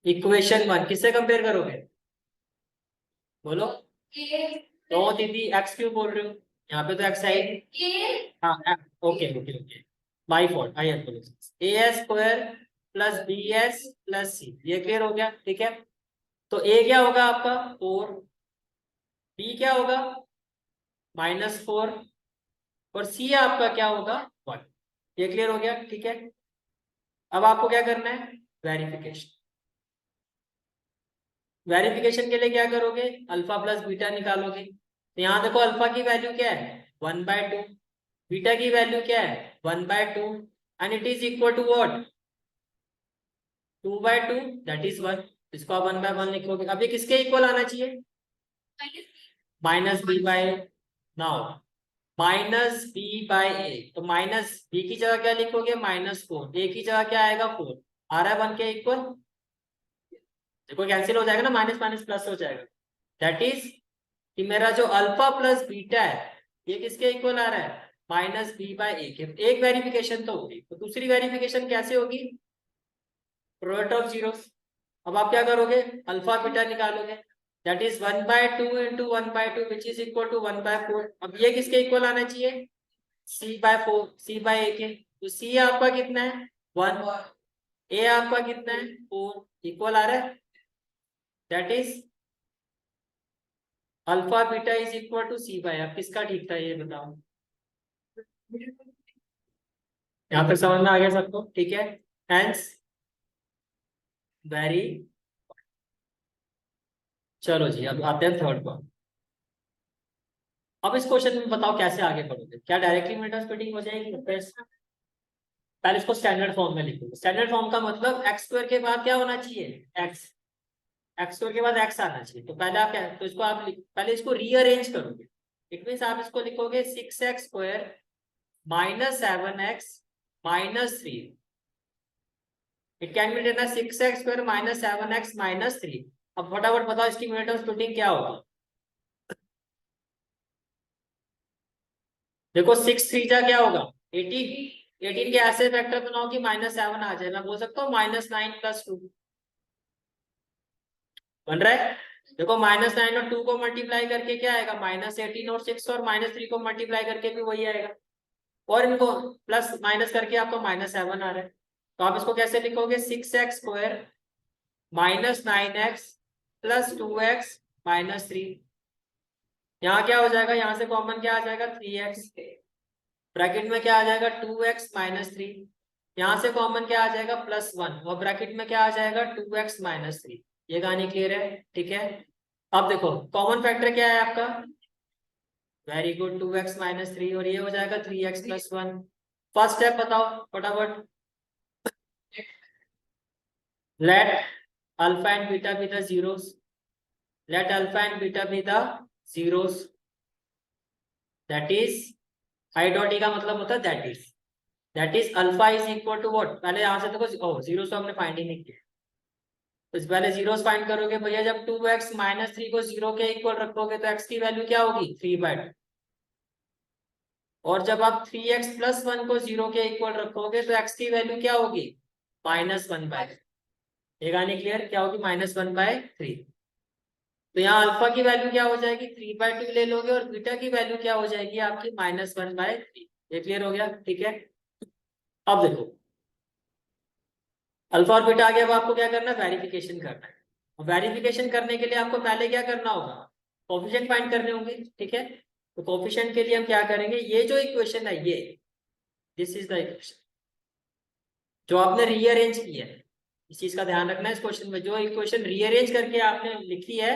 इक्वेशन 1 किससे कंपेयर करोगे? बोलो। तो दीदी एक्स क्यों बोल रहे हो? यहाँ पे तो एक्स है ही। हाँ, okay okay okay, my fault, I apologise. a² + bs + c, ये क्लियर हो गया, ठीक है। तो a क्या होगा आपका 4, b क्या होगा -4, और c आपका क्या होगा 1, ये क्लियर हो गया, ठीक है। अब आपको क्या करना है? वेरिफिकेशन। वेरिफिकेशन के लिए क्या करोगे? अल्फा प्लस बीटा निकालोगे। तो यहाँ देखो अल्फा की वैल्यू क्या है? 1/2, बीटा की वैल्यू क्या है 1/2 and it is equal to what 2/2 that is 1। इसको आप 1/1 लिखोगे। अब ये किसके इक्वल आना चाहिए -b/a। नाउ -b/a, तो माइनस बी की जगह क्या लिखोगे -4, ए की जगह क्या आएगा 4, आ रहा है 1 के इक्वल। देखो कैंसिल हो जाएगा ना, माइनस माइनस प्लस हो जाएगा। दैट इज कि मेरा जो अल्फा प्लस बीटा है ये किसके इक्वल आ रहा है -b/a के। एक वेरिफिकेशन तो होगी, तो दूसरी वेरिफिकेशन कैसे होगी प्रोडक्ट ऑफ जीरोस। अब आप क्या करोगे अल्फा बीटा निकालोगे। That is 1/2 into 1/2 which is equal to 1/4। अब ये किसके इक्वल आना चाहिए c/4, c/a के। तो c आपका कितना है 1, a आपका कितना है 4, इक्वल आ रहा है। That is alpha beta is equal to c/a। अब किसका ठीक था ये बताओ। यहाँ तक समझ में आ गया सबको, ठीक है। हेंस वेरी, चलो जी अब आते हैं थर्ड पर। अब इस क्वेश्चन में बताओ कैसे आगे बढ़ोगे, क्या डायरेक्टली मीटर स्प्लिटिंग हो जाएगी। पहले इसको स्टैंडर्ड फॉर्म में लिखोगे। स्टैंडर्ड फॉर्म का मतलब एक्स स्क्वायर के बाद क्या होना चाहिए एक्स, एक्स स्क्वायर के बाद एक्स आना चाहिए। तो पहले आप क्या, तो इसको आप पहले इसको रीअरेंज करोगे। इट मीन्स आप इसको लिखोगे 6x² -7x -3। It can be written 6x² -7x -3। अब फटाफट बताओ इसकी यूनिट ऑफ स्प्लिटिंग क्या होगी। देखो 6 3 क्या होगा 18। 18 के ऐसे फैक्टर बनाओ कि -7 आ जाए। मैं बोल सकता हूँ -9 + 2 बन रहा है। देखो -9 और 2 को मल्टीप्लाई करके क्या आएगा -18 और 6 और -3 को मल्टीप्लाई करके भी वही आएगा। और इनको प्लस माइनस करके आपको -7 आ रहा है। तो आप इसको कैसे लिखोगे 6x² -9x + 2x -3। यहाँ क्या हो जाएगा, यहाँ से कॉमन क्या आ जाएगा 3x, ब्रैकेट में क्या आ जाएगा 2x -3। यहाँ से कॉमन क्या आ जाएगा +1 और ब्रैकेट में क्या आ जाएगा 2x -3। ये कहानी क्लियर है, ठीक है। अब देखो कॉमन फैक्टर क्या है आपका, वेरी गुड 2x -3 और ये हो जाएगा 3x + 1। फर्स्ट स्टेप बताओ फटाफट। Let alpha and beta be the zeros, let alpha and beta be the zeros. That is I dot E का मतलब होता है that is alpha is equal to what. पहले यहाँ से देखो जीरो तो हमने फाइंड ही नहीं किया, तो पहले जीरोस फाइंड करोगे भैया। जब 2x -3 को 0 के इक्वल रखोगे तो x की वैल्यू क्या होगी 3/2। और जब आप 3x + 1 को 0 के इक्वल रखोगे तो x की वैल्यू क्या होगी -1/3। ये कहानी क्लियर, क्या होगी -1/3। तो यहाँ अल्फा की वैल्यू क्या हो जाएगी 3/2 ले लोगे और बीटा की वैल्यू क्या हो जाएगी आपकी -1/3। ये क्लियर हो गया, ठीक है। अब देखो अल्फा और बीटा आ गया। अब आपको क्या करना है वेरिफिकेशन करना है। और वेरिफिकेशन करने के लिए आपको पहले क्या करना होगा कोफिशिएंट फाइंड करने होंगे, ठीक है। तो कोफिशिएंट के लिए हम क्या करेंगे, ये जो इक्वेशन है ये दिस इज द इक्वेशन जो आपने रीअरेंज किया है। इस चीज का ध्यान रखना है, इस क्वेश्चन में जो इक्वेशन रीअरेंज करके आपने लिखी है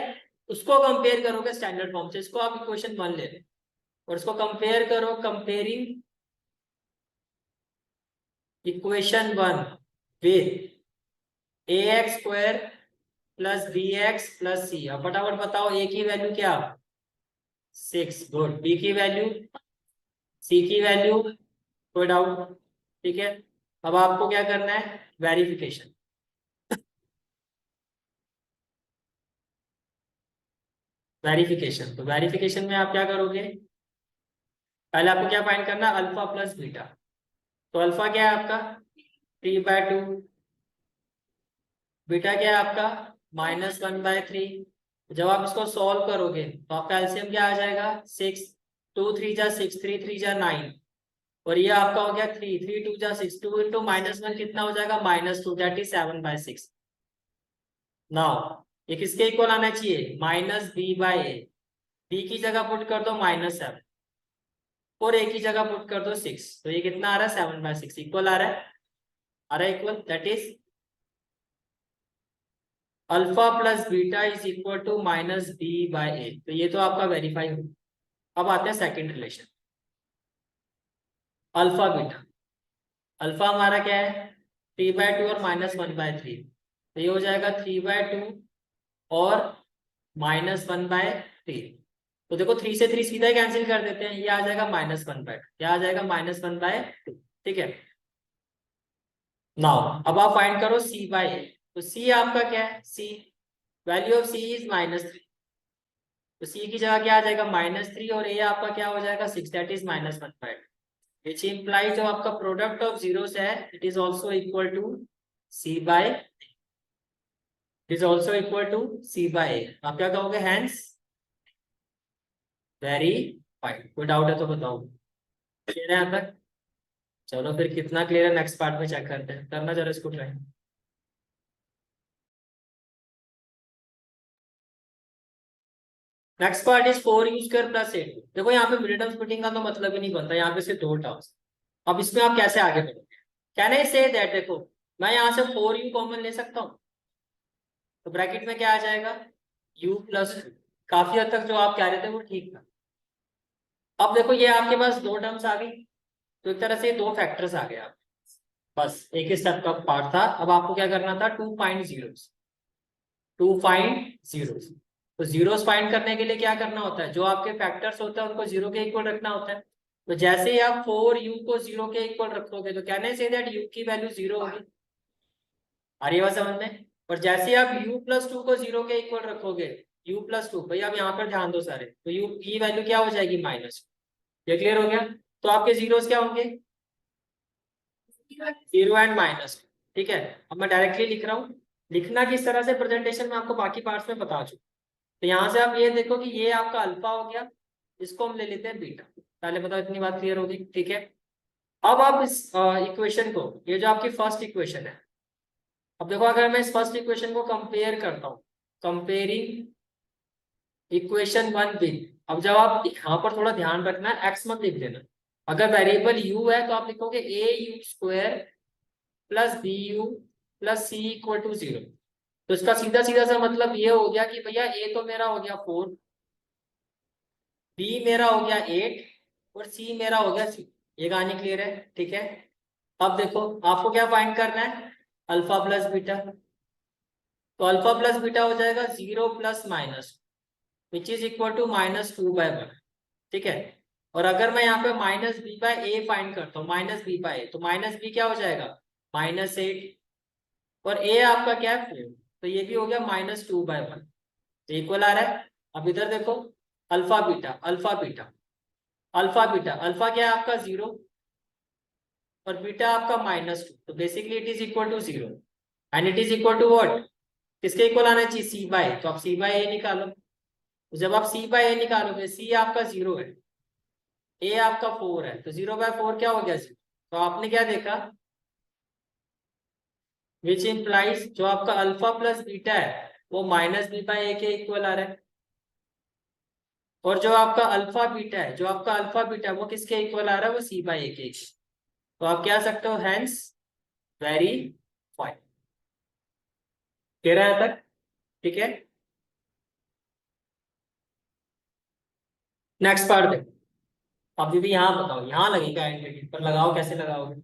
उसको कंपेयर करोगे स्टैंडर्ड फॉर्म से। इसको आप इक्वेशन 1 ले लो और इसको कंपेयर करो, comparing equation 1 with ax² + bx + c। अब फटाफट बताओ a की वैल्यू क्या 6, गुड। b की वैल्यू, c की वैल्यू, कोई डाउट, ठीक है। अब आपको क्या करना है वेरिफिकेशन। वेरिफिकेशन, तो वेरिफिकेशन में आप क्या करोगे, पहले आपको क्या फाइंड करना है अल्फा प्लस बीटा। तो अल्फा क्या है आपका 3/2, बीटा क्या है आपका -1/3। जब आप इसको सॉल्व करोगे तो आपका एलसीएम क्या आ जाएगा 6, 2 3 जा 6, 3 3 जा 9 और ये आपका हो गया 3, 3 2 जा 6, 2 × -1 कितना हो जाएगा -2 दैट इज 7/6। नाउ ये किसके इक्वल आना चाहिए -b/a। b की जगह पुट कर दो -7 और a की जगह पुट कर दो 6। तो ये कितना आ रहा है 7/6 इक्वल आ रहा है equal. That is alpha plus beta is equal to -b/a। तो ये तो आपका वेरीफाई हो। अब आते हैं second relation. Alpha beta. Alpha हमारा क्या है 3/2 और -1/3, तो ये हो जाएगा 3/2 और -1/3। तो देखो 3 से 3 सीधा ही कैंसिल कर देते हैं, ये आ जाएगा -1/2, क्या आ जाएगा -1/2। ठीक है, नाउ अब आप फाइंड करो c/a। तो c आपका क्या है, c value of c is -3, तो c की जगह क्या आ जाएगा -3 और a आपका क्या हो जाएगा 6, दैट इज -1/2, विच इम्प्लाइज जो आपका प्रोडक्ट ऑफ जीरोस है it is also equal to c/a। आप क्या कहोगे, हैंस वेरी फाइन। कोई डाउट है तो बताओ, क्लियर है यहाँ तक? चलो फिर कितना क्लियर है नेक्स्ट पार्ट में चेक करते हैं, करना जरा इसको try. Next part is 4u² + 8। देखो यहाँ पे मिड टर्म स्प्लिटिंग का तो मतलब ही नहीं बनता, यहाँ पे सिर्फ 2 टर्म्स। अब इसमें आप कैसे आगे बढ़ोगे, कैन आई से दैट, देखो मैं यहाँ से 4u कॉमन ले सकता हूँ, तो ब्रैकेट में क्या आ जाएगा u+2। काफी हद तक जो आप कह रहे थे वो ठीक था। अब देखो ये आपके पास 2 टर्म्स आ गई, तो एक तरह से 2 फैक्टर्स आ गए आप, बस एक ही स्टेप का पार्ट था। अब आपको क्या करना था, 2 फाइंड जीरोस। तो जीरोस फाइंड करने के लिए क्या करना होता है, जो आपके फैक्टर्स होते हैं उनको 0 के इक्वल रखना होता है। तो जैसे ही आप 4u को 0 के इक्वल रखोगे तो कहने से दैट u की वैल्यू 0 होगी, आ रही है बात समझ में? और जैसे ही आप u+2 को 0 के इक्वल रखोगे, u+2 भाई आप यहाँ पर ध्यान दो सारे, तो u की वैल्यू क्या हो जाएगी -। ये क्लियर हो गया? तो आपके जीरोस क्या होंगे 0 एंड माइनस। ठीक है, अब मैं डायरेक्टली लिख रहा हूँ, लिखना किस तरह से प्रेजेंटेशन में आपको बाकी पार्ट्स में बता चुका। तो यहाँ से आप ये देखो कि ये आपका अल्फा हो गया, इसको हम ले लेते हैं बीटा। पहले बताओ इतनी बात क्लियर होगी, ठीक है? अब आप इस इक्वेशन को, ये जो आपकी फर्स्ट इक्वेशन है, अब देखो अगर मैं इस फर्स्ट इक्वेशन को कंपेयर करता हूँ, कंपेयरिंग इक्वेशन 1 विद, अब जब आप यहाँ पर थोड़ा ध्यान रखना है एक्स मत लिख देना। अगर वेरिएबल u है तो आप लिखोगे au² + bu + c = 0। तो इसका सीधा सीधा सा मतलब ये हो गया कि भैया a तो मेरा हो गया 4, b मेरा हो गया 8 और c मेरा हो गया 3। ये कहानी क्लियर है? ठीक है, अब देखो आपको क्या फाइंड करना है, अल्फा प्लस बीटा। तो अल्फा प्लस बीटा हो जाएगा 0 + minus which is equal to -2/1। ठीक है, और अगर मैं यहाँ पे -b/a फाइंड करता हूँ, -b/a, तो -b क्या हो जाएगा -8 और a आपका क्या है 4, तो ये भी हो गया -2/1, तो इक्वल आ रहा है। अब इधर देखो alpha beta alpha beta alpha beta, alpha क्या है आपका 0 और बीटा आपका -2, तो basically it is equal to 0 and it is equal to what, किसके इक्वल आना चाहिए c/a, तो आप c/a निकालो। तो जब आप c/a निकालोगे, c आपका 0 है, a आपका 4 है, तो 0/4 क्या हो गया 0। तो आपने क्या देखा, विच इम्प्लाइज जो आपका अल्फा प्लस बीटा है वो -b/a के इक्वल आ रहा है, और जो आपका अल्फा बीटा है, जो आपका अल्फा बीटा है वो किसके इक्वल आ रहा है, वो c/a के इक्वल। तो आप क्या सकते हो, हैंस वेरी फाइन। कह रहा है तक? ठीक है, नेक्स्ट पार्ट देखो। अभी भी यहाँ बताओ, यहाँ लगेगा एंटिटी पर, लगाओ कैसे लगाओगे,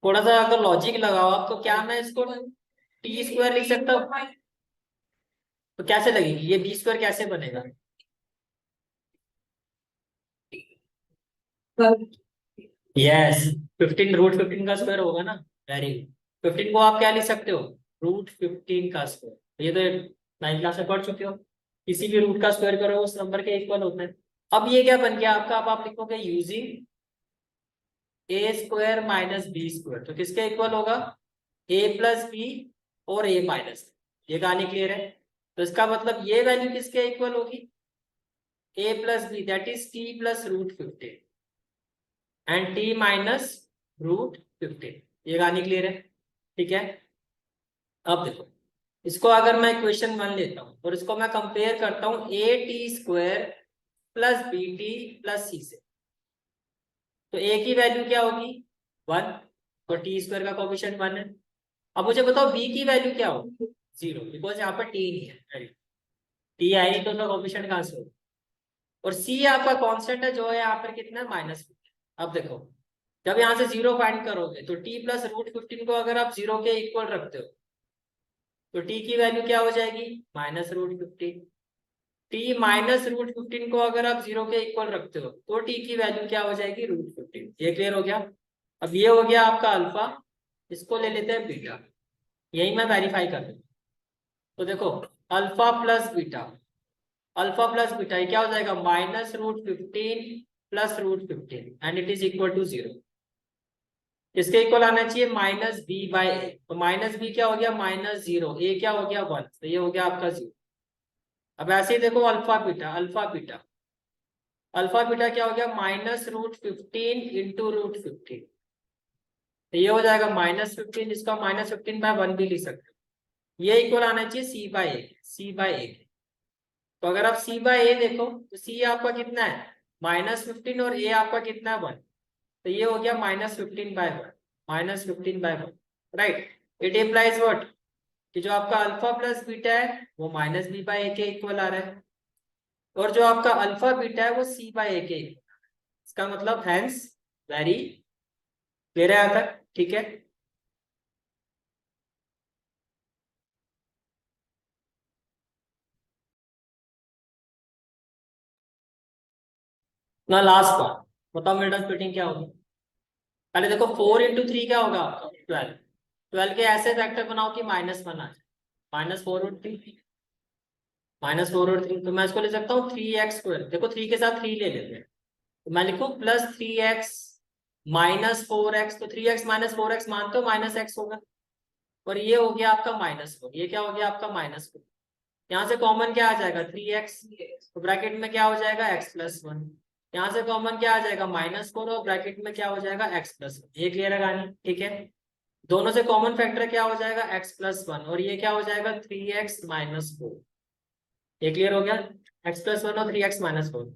थोड़ा सा अगर लॉजिक लगाओ आप, तो क्या मैं इसको t² लिख सकता हूँ? तो कैसे लगेगी ये b² कैसे बनेगा? यस, 15 √15 का स्क्वायर होगा ना, वेरी गुड। 15 को आप क्या लिख सकते हो, √15 का स्क्वायर। ये तो 9th क्लास में पढ़ चुके हो, किसी भी रूट का स्क्वायर करो उस नंबर के इक्वल होता है। अब ये क्या बन गया आपका, अब आप लिखोगे यूजिंग a² - b², तो किसके इक्वल होगा a+b और a-, ये कहानी क्लियर है? तो इसका मतलब ये वैल्यू किसके इक्वल होगी, a+b, that is t + √15 and t - √15। ये कहानी क्लियर है? ठीक है, अब देखो इसको अगर मैं इक्वेशन 1 लेता हूँ और इसको मैं कंपेयर करता हूँ at² + bt + c से, तो a की वैल्यू क्या होगी 1, तो t² का कोएफिशिएंट 1 है। अब मुझे बताओ b की वैल्यू क्या होगी 0, बिकॉज यहाँ पर t नहीं है, t आएगी तो उसका कोएफिशिएंट कहाँ से होगा, और सी आपका कांस्टेंट है जो है यहाँ पर कितना है -15। अब देखो जब यहाँ से 0 फाइंड करोगे तो t प्लस √15 को अगर आप 0 के इक्वल रखते हो तो t की वैल्यू क्या हो जाएगी -√15। t -√15 को अगर आप 0 के इक्वल रखते हो तो t की वैल्यू क्या हो जाएगी √15। ये क्लियर हो गया। अब ये हो गया आपका अल्फा, इसको ले लेते हैं बीटा, यही मैं वेरीफाई कर दूँ। तो देखो alpha plus beta, alpha plus beta ये क्या हो जाएगा -√15 plus √15 and it is equal to 0। इसके इक्वल आना चाहिए -b/a। तो -b क्या हो गया -0, a क्या हो गया 1, तो ये हो गया आपका 0। अब ऐसे ही देखो alpha beta, alpha beta, alpha beta क्या हो गया -√15 इंटू √15, तो ये हो जाएगा -15, इसका -15/1 भी लिख सकते हो। ये इक्वल आना चाहिए c/a, c/a। तो अगर आप c/a देखो तो c आपका कितना है -15 और a आपका कितना है 1, तो ये हो गया -15/1, -15/1, राइट। इट इम्प्लाइज व्हाट कि जो आपका अल्फा प्लस बीटा है वो -b/a के इक्वल आ रहा है और जो आपका अल्फा बीटा है वो c/a के इक्वल। इसका मतलब हैंस वेरी क्लियर है यहाँ तक, ठीक है। ना लास्ट पार्ट बताओ, मिडल स्प्लिटिंग क्या होगी। पहले देखो 4 × 3 क्या होगा आपका 12, 12 के ऐसे फैक्टर बनाओ कि -1 आ जाए, -4/3, -4/3, तो मैं इसको ले सकता हूँ 3x²। देखो 3 के साथ 3 ले लेते हैं, तो मैं लिखूं +3x -4x, तो 3x -4x मानते हो -x होगा और ये हो गया आपका -4, ये क्या हो गया आपका -4। यहाँ से कॉमन क्या आ जाएगा 3x, तो ब्रैकेट में क्या हो जाएगा x+1। यहाँ से कॉमन क्या आ जाएगा -4 और ब्रैकेट में क्या हो जाएगा x+1। ये क्लियर है कहानी, ठीक है। दोनों से कॉमन फैक्टर क्या हो जाएगा x+1 और ये क्या हो जाएगा 3x -4। ये क्लियर हो गया, x+1 और 3x -4।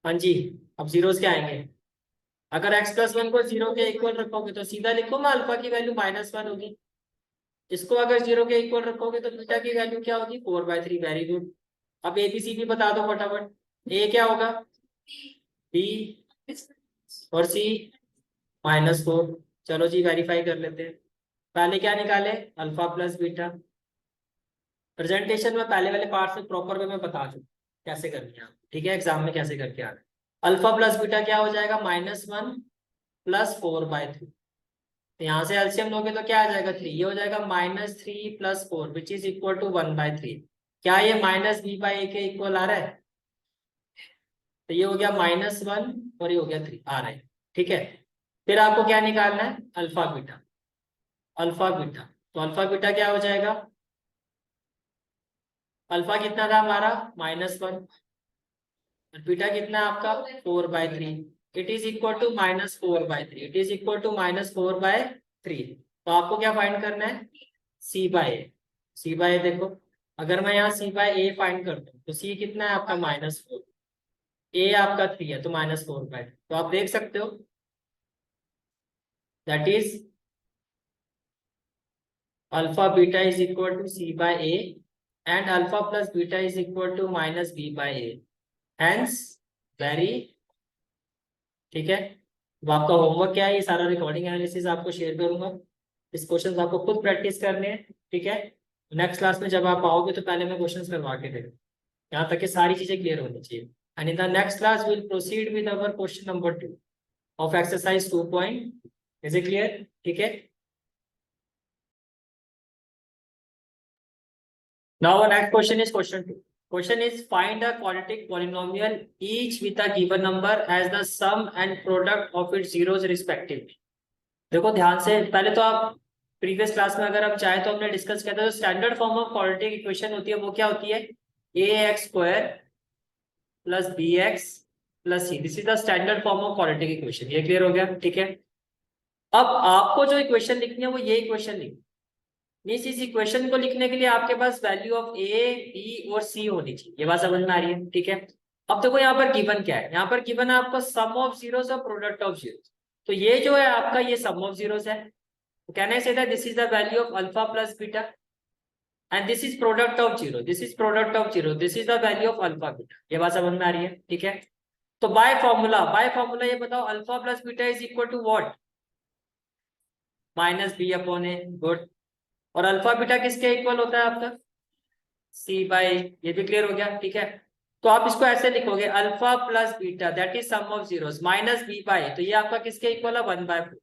हाँ जी, अब जीरोस क्या आएंगे। अगर x+1 को 0 के इक्वल रखोगे तो सीधा लिखो मैं अल्फा की वैल्यू -1 होगी। इसको अगर 0 के इक्वल रखोगे तो बीटा की वैल्यू क्या होगी 4/3। Very good. अब एबीसी भी बता दो फटाफट। ए क्या होगा बी और सी -4। चलो जी वेरीफाई कर लेते हैं। पहले क्या निकाले अल्फा प्लस बीटा। प्रेजेंटेशन में पहले वाले पार्ट में प्रॉपर वे में बता चुका कैसे करनी है, ठीक है, एग्जाम में कैसे करके आना। अल्फा प्लस बीटा क्या हो जाएगा -1 + 4/3। तो यहाँ से एलसीएम लोगे तो क्या आ जाएगा 3, ये हो जाएगा -3 + 4 विच इज इक्वल टू 1/3। क्या ये -b/a के इक्वल आ रहा है, तो ये हो गया -1 और ये हो गया 3 आ रहा है, ठीक है। फिर आपको क्या निकालना है अल्फा बीटा, अल्फा बीटा, तो अल्फा बीटा क्या हो जाएगा, अल्फा कितना था हमारा -1 और बीटा कितना है आपका 4/3। It is equal to -4/3, it is equal to -4/3। तो आपको क्या फाइंड करना है c/a, c/a देखो अगर मैं यहाँ c/a फाइंड करता हूँ तो c कितना है आपका -4, a आपका 3 है तो -4/3। तो आप देख सकते हो that is alpha beta is equal to c/a and alpha plus beta is equal to -b/a, hence very, ठीक है। अब आपका होमवर्क क्या है, ये सारा रिकॉर्डिंग एनालिसिस आपको शेयर करूंगा। इस क्वेश्चन आपको खुद प्रैक्टिस करने हैं, ठीक है। नेक्स्ट क्लास में जब आप आओगे तो पहले मैं क्वेश्चन करवा के देगा, यहाँ तक कि सारी चीजें क्लियर होनी चाहिए। And in the next class will proceed with our question number 2 of exercise 2 point. Is it clear, ठीक है। Now our next question is question 2. Question is find a quadratic polynomial each with a given number as the sum and product of its zeros respectively. देखो ध्यान से, पहले तो आप प्रीवियस क्लास में अगर आप चाहे तो हमने डिस्कस किया था, जो standard form of quadratic equation होती है वो क्या होती है ax² + bx + c। This is the standard form of quadratic equation. ये क्लियर हो गया, ठीक है। अब आपको जो इक्वेशन लिखनी है वो ये इक्वेशन लिखनी है। इस इक्वेशन को लिखने के लिए आपके पास वैल्यू ऑफ ए बी और सी होनी चाहिए। ये बात समझ में आ रही है, ठीक है। अब देखो यहाँ पर गिवन क्या है, यहाँ पर गिवन है आपका सम ऑफ जीरोस और प्रोडक्ट ऑफ जीरोस। तो ये जो है आपका ये सम ऑफ जीरोस है, तो कहना से this is the value of alpha plus beta. And this is product of zero, this is product of zero, this is the value of alpha beta. ये बात समझ में आ रही है? ठीक है, तो बाय फॉर्मूला ये बताओ alpha plus beta is equal to what? Minus B upon A. Good. और अल्फा बीटा किसके इक्वल होता है आपका? C by. ये भी क्लियर हो गया? ठीक है, तो आप इसको ऐसे लिखोगे alpha plus beta that is sum of zeros minus B by, तो ये आपका किसके इक्वल है? 1/4।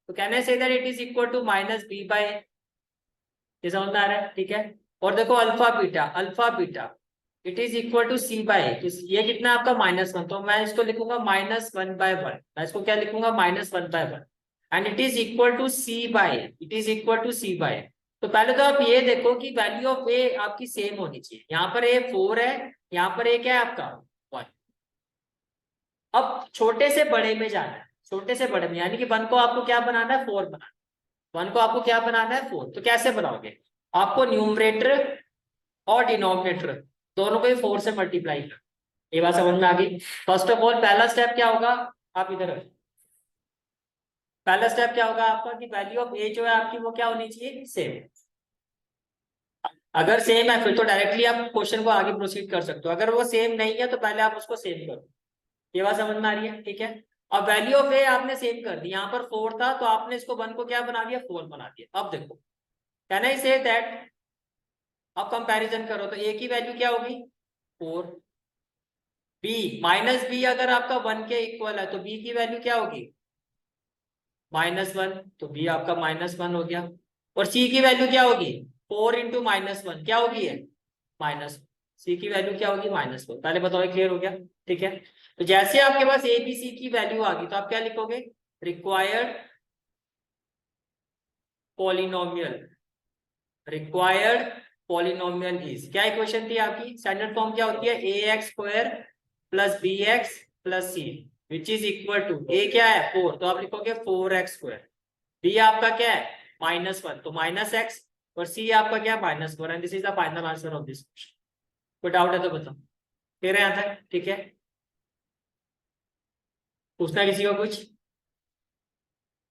तो can I say that it is equal to minus B by. ये समझ में आ रहा है? ठीक है, और देखो alpha beta it is equal to C by, ये कितना है आपका? -1। तो मैं इसको लिखूंगा -1/1। मैं इसको क्या लिखूंगा? -1/1। And it is equal to C by, it is equal to C by. तो पहले तो आप ये देखो कि वैल्यू ऑफ ए आपकी सेम होनी चाहिए। यहाँ पर ए 4 है, यहाँ पर ए क्या है आपका? 1। अब छोटे से बड़े में जाना है, छोटे से बड़े में, यानी कि 1 को आपको क्या बनाना है? 4 बनाना है। 1 को आपको क्या बनाना है? 4। तो कैसे बनाओगे? आपको न्यूमरेटर और डिनोमिनेटर दोनों को ही 4 से मल्टीप्लाई कर। ये बात समझ में आ गई? फर्स्ट ऑफ ऑल पहला स्टेप क्या होगा? आप इधर आओ। पहला स्टेप क्या होगा आपका कि वैल्यू ऑफ ए जो है आपकी वो क्या होनी चाहिए? सेम। अगर सेम है फिर तो डायरेक्टली आप क्वेश्चन को आगे प्रोसीड कर सकते हो, अगर वो सेम नहीं है तो पहले आप उसको सेम करो। ये बात समझ में आ रही है? ठीक है, अब वैल्यू ऑफ ए आपने सेम कर दी। यहाँ पर 4 था तो आपने इसको 1 को क्या बना दिया? 4 बना दिया। अब देखो कैन आई से दैट, अब कंपैरिजन करो तो ए की वैल्यू क्या होगी? 4। बी माइनस बी अगर आपका 1 के इक्वल है तो बी की वैल्यू क्या होगी? -1। तो बी आपका -1 हो गया। और सी की वैल्यू क्या होगी? 4 इंटू -1 क्या होगी? है माइनस। सी की वैल्यू क्या होगी? -4। पहले बताओ, क्लियर हो गया? ठीक है, तो जैसे आपके पास ए बी सी की वैल्यू आ गई तो आप क्या लिखोगे? Required polynomial, required polynomial is, क्या इक्वेशन थी आपकी? स्टैंडर्ड फॉर्म क्या होती है? ax² plus bx plus c which is equal to, a क्या है? 4, तो आप लिखोगे 4x²। b आपका क्या है? -1, तो -x, और c आपका क्या है? -4। And this is the final answer of this question. कोई डाउट है तो बताओ। क्लियर है यहाँ तक? ठीक है, पूछना है किसी को कुछ?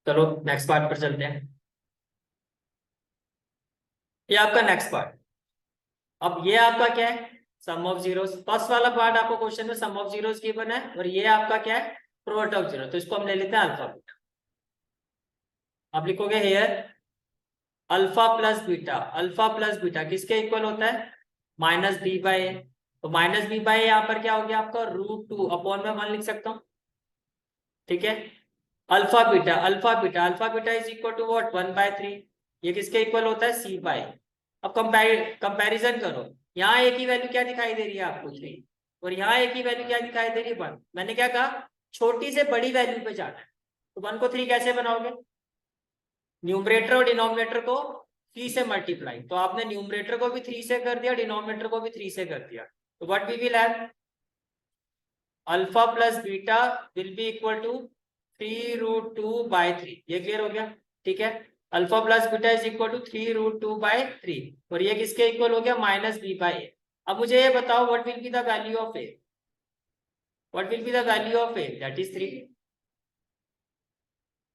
चलो नेक्स्ट पार्ट पर चलते हैं। ये आपका नेक्स्ट पार्ट। अब ये आपका क्या है? सम ऑफ जीरोस। फर्स्ट वाला पार्ट आपको क्वेश्चन में सम ऑफ जीरोस गिवन है, और ये आपका क्या है? Product of zero. तो इसको हम ले लेते हैं अल्फा बीटा। आप लिखोगे हेयर अल्फा प्लस बीटा किसके इक्वल होता है? -b/a। तो -b/a यहाँ पर क्या हो गया आपका? √2 अपॉन में 1 लिख सकता हूँ। ठीक है, alpha beta is equal to what? 1/3। ये किसके इक्वल होता है? c bye. अब कंपैरिजन करो, यहाँ ए की वैल्यू क्या दिखाई दे रही है आपको? 3। और यहाँ ए की वैल्यू क्या दिखाई दे रही है? 1। मैंने क्या कहा? छोटी से बड़ी वैल्यू पे जाना है। तो 1 को 3 कैसे बनाओगे? न्यूमरेटर और डिनोमिनेटर को 3 से मल्टीप्लाई, तो आपने न्यूमरेटर को भी 3 से कर दिया, डिनोमिनेटर को भी 3 से कर दिया। तो what we will have? Alpha plus beta will be equal to 3√2/3। ये क्लियर हो गया? ठीक है, alpha plus beta is equal to 3√2/3, और ये किसके इक्वल हो गया? -b/a। अब मुझे ये बताओ what will be the value of a? What will be the value of a? That is 3।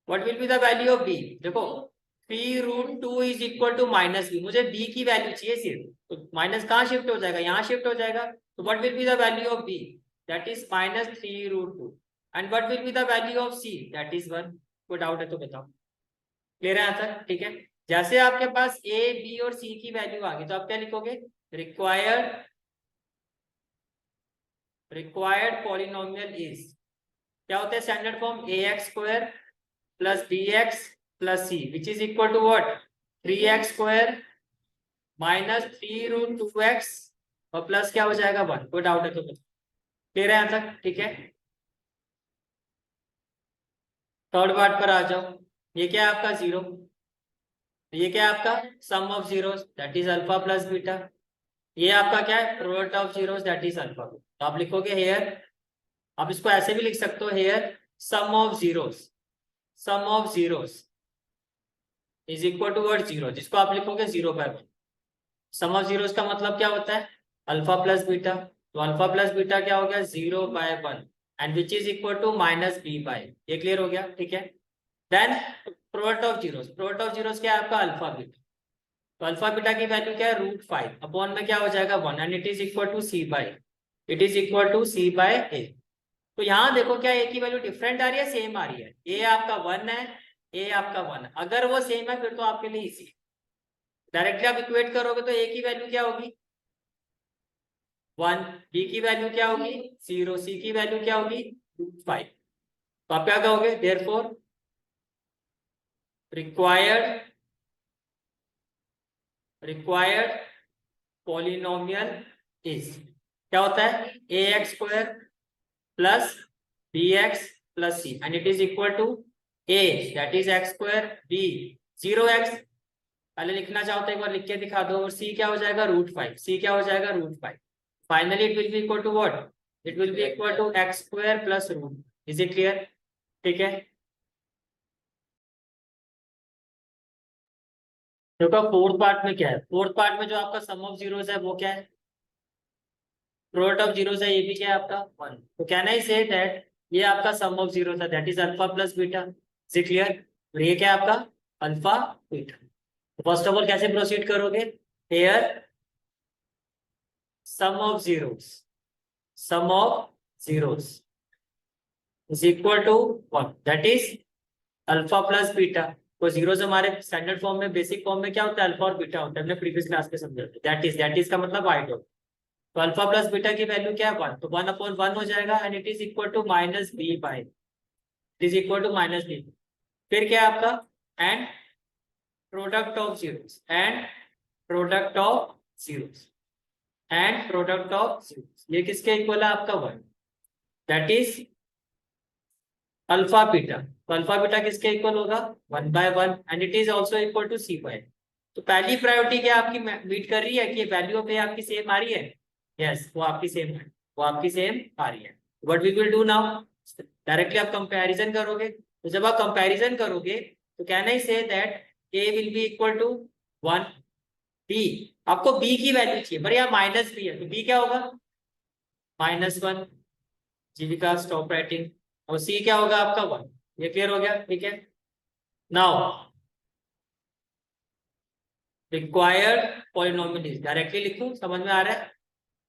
What will be the value of b? देखो 3√2 इज इक्वल टू -b, मुझे b की वैल्यू चाहिए सिर्फ, तो माइनस कहाँ शिफ्ट हो जाएगा? यहाँ शिफ्ट हो जाएगा। तो what will be the value of b? That is -3√2। And what will be the value of c? That is 1। कोई डाउट है तो बताओ। क्लियर है आंसर? ठीक है, जैसे आपके पास a b और c की वैल्यू आ गई तो आप क्या लिखोगे? रिक्वायर्ड पॉलिनोमियल इज, क्या होता है standard form? ax² plus bx plus c which is equal to what? 3x² -3√2x और प्लस क्या हो जाएगा? 1। कोई डाउट है तो बताओ। क्लियर है आंसर? ठीक है, थर्ड पार्ट पर आ जाओ। ये क्या है आपका? 0। ये क्या है आपका? Sum of zeros that is alpha plus beta. ये आपका क्या है? Product of zeros that is alpha. तो आप लिखोगे हेयर, आप इसको ऐसे भी लिख सकते हो here sum of zeros is equal to word 0, जिसको आप लिखोगे 0/1। सम ऑफ जीरोस का मतलब क्या होता है? Alpha plus beta. तो अल्फा प्लस बीटा क्या हो गया? 0/1 and which is equal to -b/। ये क्लियर हो गया? ठीक है, देन प्रोडक्ट ऑफ जीरोस क्या है आपका? Alpha beta. तो अल्फा बीटा की वैल्यू क्या है, √5 अपॉन में क्या हो जाएगा 1 and it is equal to C by A. तो यहाँ देखो क्या ए की वैल्यू डिफरेंट आ रही है, सेम आ रही है, ए आपका 1 है, ए आपका 1 है। अगर वो सेम है फिर तो आपके लिए इजी है, डायरेक्टली आप इक्वेट करोगे तो ए की वैल्यू क्या होगी 1, बी की वैल्यू क्या होगी 0, सी की वैल्यू क्या होगी √5। तो आप क्या कहोगे, देयरफॉर रिक्वायर्ड पॉलिनोमियल इज, क्या होता है ax² plus bx plus c and it is equal to a that is x² b 0x, पहले लिखना चाहो तो एक बार लिख के दिखा दो, और c क्या हो जाएगा √5, c क्या हो जाएगा √5। Finally it will be equal to what, it will be equal to x² plus √, is it clear? ठीक है, देखो फोर्थ पार्ट में क्या है, फोर्थ पार्ट में जो आपका सम ऑफ जीरोस है वो क्या है, प्रोडक्ट ऑफ जीरोस है, ये भी क्या है आपका 1। तो कैन आई से दैट ये आपका सम ऑफ जीरोस है, that is alpha plus beta, is it clear? और ये क्या है आपका alpha beta. First of all कैसे प्रोसीड करोगे, here sum of zeros is equal to 1, that is alpha plus beta. तो जीरोस हमारे स्टैंडर्ड फॉर्म में, बेसिक फॉर्म में क्या होता है, अल्फा और बीटा होता है, हमने प्रीवियस क्लास में समझा था। दैट इज का मतलब आई डोंट। तो अल्फा प्लस बीटा की वैल्यू क्या है 1, तो 1/1 हो जाएगा and it is equal to minus B by, it is equal to minus B. फिर क्या है आपका and product of zeros product of zeros product of zeros, ये किसके इक्वल है आपका 1, दैट इज अल्फा बीटा। तो अल्फा बीटा किसके इक्वल होगा 1/1 and it is also equal to C by. तो पहली प्रायोरिटी क्या आपकी मीट कर रही है कि वैल्यू पे आपकी सेम आ रही है, यस वो आपकी सेम है, वो आपकी सेम आ रही है। What we will do now, directly आप कंपैरिजन करोगे। तो जब आप कंपैरिजन करोगे तो can I say that A will be equal to 1, B आपको बी की वैल्यू चाहिए पर यहाँ माइनस बी है, तो बी क्या होगा -1, जीविका स्टॉप राइटिंग, और सी क्या होगा आपका 1। ये क्लियर हो गया, ठीक है। Now required polynomial list, directly लिखूं समझ में आ रहा है,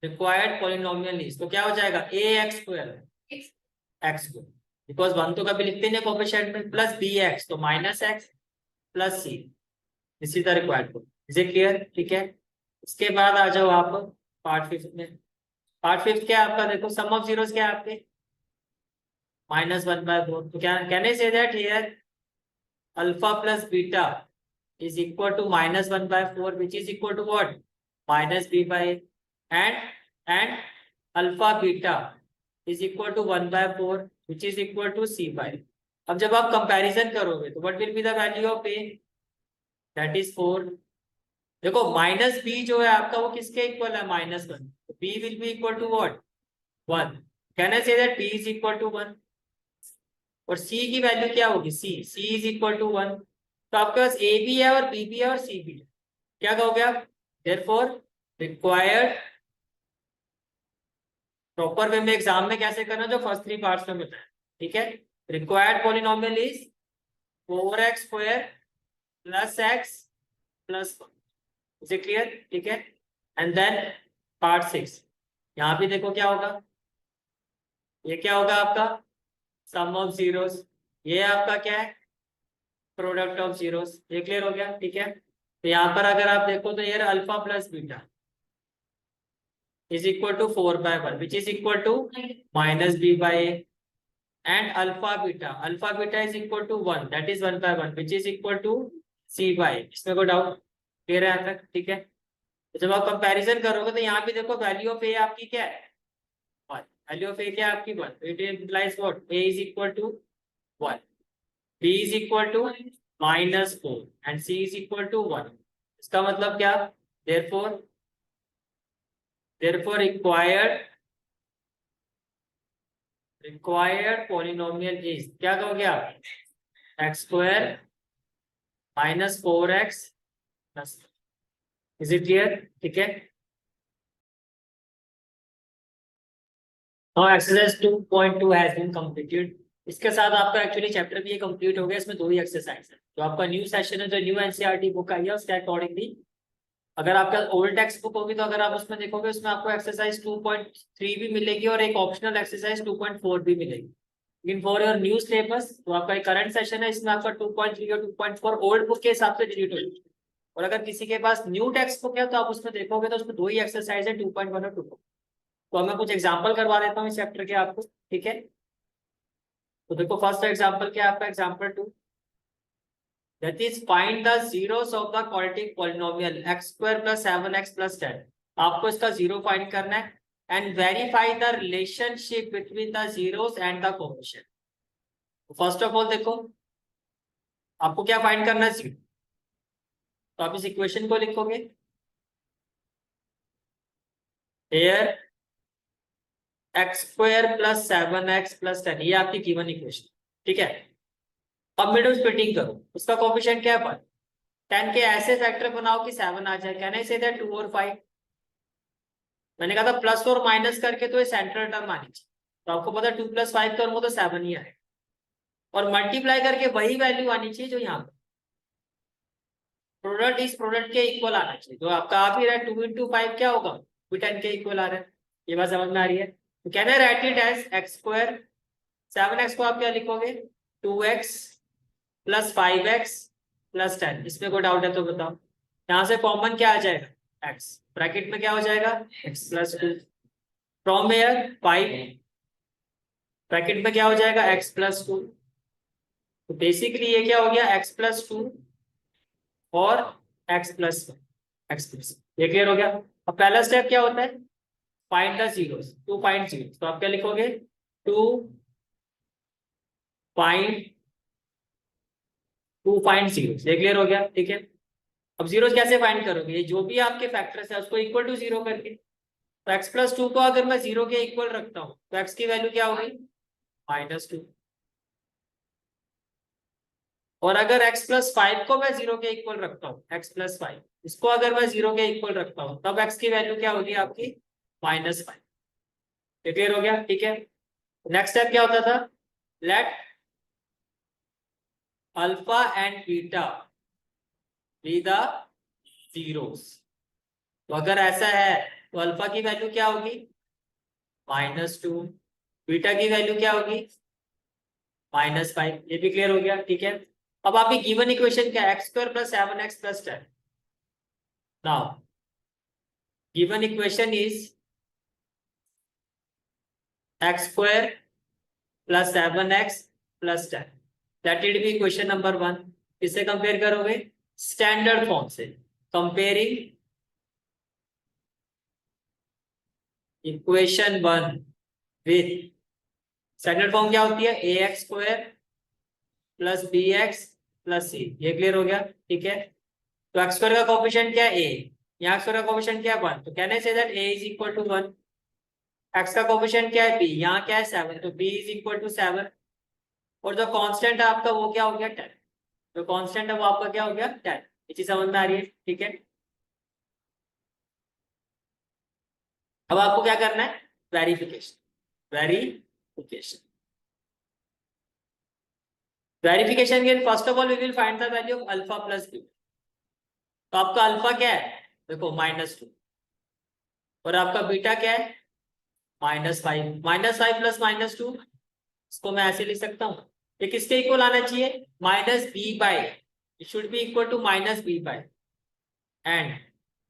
रिक्वायर्ड पॉलिनोमियल लिस्ट तो क्या हो जाएगा ax² x², बिकॉज 1 तो कभी लिखते नहीं कोएफिशिएंट में, प्लस bx तो -x plus c, this is the required polynomial. Is it clear? ठीक है, इसके बाद आ जाओ आप पार्ट फिफ्थ में। पार्ट फिफ्थ क्या है आपका, देखो सम ऑफ जीरोस क्या है आपके -1/4। तो क्या can I say that here alpha plus beta is equal to -1/4 which is equal to what -b by a, and alpha beta is equal to 1/4 which is equal to c by। अब जब आप कंपैरिजन करोगे तो what will be the value of a, that is 4। देखो माइनस बी जो है आपका वो किसके इक्वल है -1, तो b will be equal to what 1। Can I say that b is equal to 1, और c की वैल्यू क्या होगी c is equal to 1। तो आपके पास ए भी है और बी भी है और सी भी है, क्या कहोगे आप, देयरफॉर रिक्वायर्ड, प्रॉपर वे में एग्जाम में कैसे करना जो फर्स्ट 3 पार्ट्स में मिलता है, ठीक है। Required polynomial is 4x² plus x plus 1, is it clear? ठीक है, एंड देन पार्ट 6, यहाँ भी देखो क्या होगा, ये क्या होगा आपका सम ऑफ जीरोस, ये आपका क्या है प्रोडक्ट ऑफ जीरोस। ये क्लियर हो गया, ठीक है। तो यहाँ पर अगर आप देखो तो ये alpha plus beta is equal to 4/1 which is equal to -b by a, and alpha beta is equal to 1 that is 1/1 which is equal to c by a। इसमें कोई डाउट क्लियर है यहाँ तक? ठीक है, तो जब आप कंपैरिजन करोगे तो यहाँ भी देखो वैल्यू ऑफ a आपकी क्या है 1, वैल्यू ऑफ a क्या है आपकी 1, it implies what a is equal to 1, b is equal to -4 and c is equal to 1। इसका मतलब क्या, therefore required polynomial is, क्या कहोगे आप x² -4x plus, is it clear? ठीक है, now exercise 2.2 has been completed। इसके साथ आपका एक्चुअली चैप्टर भी ये कंप्लीट हो गया, इसमें 2 ही एक्सरसाइज है। जो आपका न्यू सेशन है, जो न्यू एनसीईआरटी बुक आई है उसके अकॉर्डिंगली अगर आपका ओल्ड टेक्स्ट बुक होगी तो अगर आप उसमें देखोगे उसमें आपको एक्सरसाइज 2.3 भी मिलेगी और एक ऑप्शनल एक्सरसाइज 2.4 भी मिलेगी। लेकिन फॉर योर न्यू सिलेबस तो आपका एक करंट सेशन है, इसमें आपका 2.3 और 2.4 ओल्ड बुक के हिसाब से डिलीट हो जाएगी। और अगर किसी के पास न्यू टेक्स्ट बुक है तो आप उसमें देखोगे तो उसमें 2 ही एक्सरसाइज है, 2.1 और 2। तो मैं कुछ एग्जाम्पल करवा देता हूँ इस चैप्टर के आपको, ठीक है। तो देखो फर्स्ट एग्जाम्पल क्या है आपका, example 2, that is find the zeros of the quadratic polynomial x square plus 7x plus 10। आपको इसका जीरो फाइंड करना है and verify the relationship between the zeros and the coefficient. First of all देखो आपको क्या फाइंड करना है, जीरो। तो आप इस इक्वेशन को लिखोगे, here x square plus 7x plus 10, ये आपकी गिवन इक्वेशन, ठीक है। अब मिडिल स्प्लिटिंग करो, उसका कोफिशिएंट क्या है, 10 के ऐसे फैक्टर बनाओ कि 7 आ जाए। कहने से 2 और 5, मैंने कहा था प्लस और माइनस करके तो ये सेंट्रल टर्म आनी चाहिए, तो आपको पता 2 + 5 करूंगा तो 7 ही आएगा, और मल्टीप्लाई करके वही वैल्यू आनी चाहिए जो यहाँ पर प्रोडक्ट इस प्रोडक्ट के इक्वल आना चाहिए। तो आपका आप ही रहा है 2 × 5 क्या होगा, 10 के इक्वल आ रहा है। ये बात समझ में आ रही है। तो कहना है write it as x square, 7x को आप क्या लिखोगे, 2x प्लस 5x प्लस 10। इसमें कोई डाउट है तो बताओ। यहाँ से कॉमन क्या आ जाएगा, x, ब्रैकेट में क्या हो जाएगा, x plus 2, from where 5, bracket में क्या हो जाएगा, x प्लस 2। तो बेसिकली ये क्या हो गया, x प्लस 2 और x प्लस 1, ये क्लियर हो गया। अब पहला स्टेप क्या होता है, find the zeros, 2 find zeros. तो आप क्या लिखोगे, 2 फाइंड जीरोस, ये क्लियर हो गया, ठीक है। अब जीरोस कैसे फाइंड करोगे, ये जो भी आपके फैक्टर्स है उसको इक्वल टू जीरो करके। तो x प्लस 2 को अगर मैं जीरो के इक्वल रखता हूँ तो x की वैल्यू क्या होगी, -2। और अगर x प्लस 5 को मैं जीरो के इक्वल रखता हूँ, x प्लस 5 इसको अगर मैं जीरो के इक्वल रखता हूँ तब x की वैल्यू क्या होगी आपकी, -5। क्लियर हो गया, ठीक है। नेक्स्ट स्टेप क्या होता था, late alpha and beta be the zeros. तो अगर ऐसा है तो अल्फा की वैल्यू क्या होगी, -2, बीटा की वैल्यू क्या होगी, -5। ये भी क्लियर हो गया, ठीक है। अब आपकी गिवन इक्वेशन क्या है, x square plus 7x plus 10। Now given equation is x square plus 7x plus 10, that will be equation number 1। किससे कंपेयर करोगे, स्टैंडर्ड फॉर्म से, comparing equation 1 with standard form क्या होती है, ax square plus bx plus c। ये क्लियर हो गया, ठीक है। तो x स्क्वायर का कोएफिशिएंट क्या है, a, यहाँ x स्क्वायर का कोएफिशिएंट क्या है 1, तो कहने से that a is equal to 1। x का कोएफिशिएंट क्या है b, यहाँ क्या है 7, तो b इज इक्वल टू 7। और जो कांस्टेंट है आपका वो क्या हो गया 10, जो कांस्टेंट है वो आपका क्या हो गया 10। ये चीज समझ में आ रही है, ठीक है। अब आपको क्या करना है, वेरिफिकेशन वेरिफिकेशन के first of all we will find the value of alpha plus beta. तो आपका अल्फा क्या है, देखो -2, और आपका बीटा क्या है, -5। -5 प्लस -2, इसको मैं ऐसे लिख सकता हूँ, ये किसके इक्वल आना चाहिए, -b/, it should be equal to -b/, and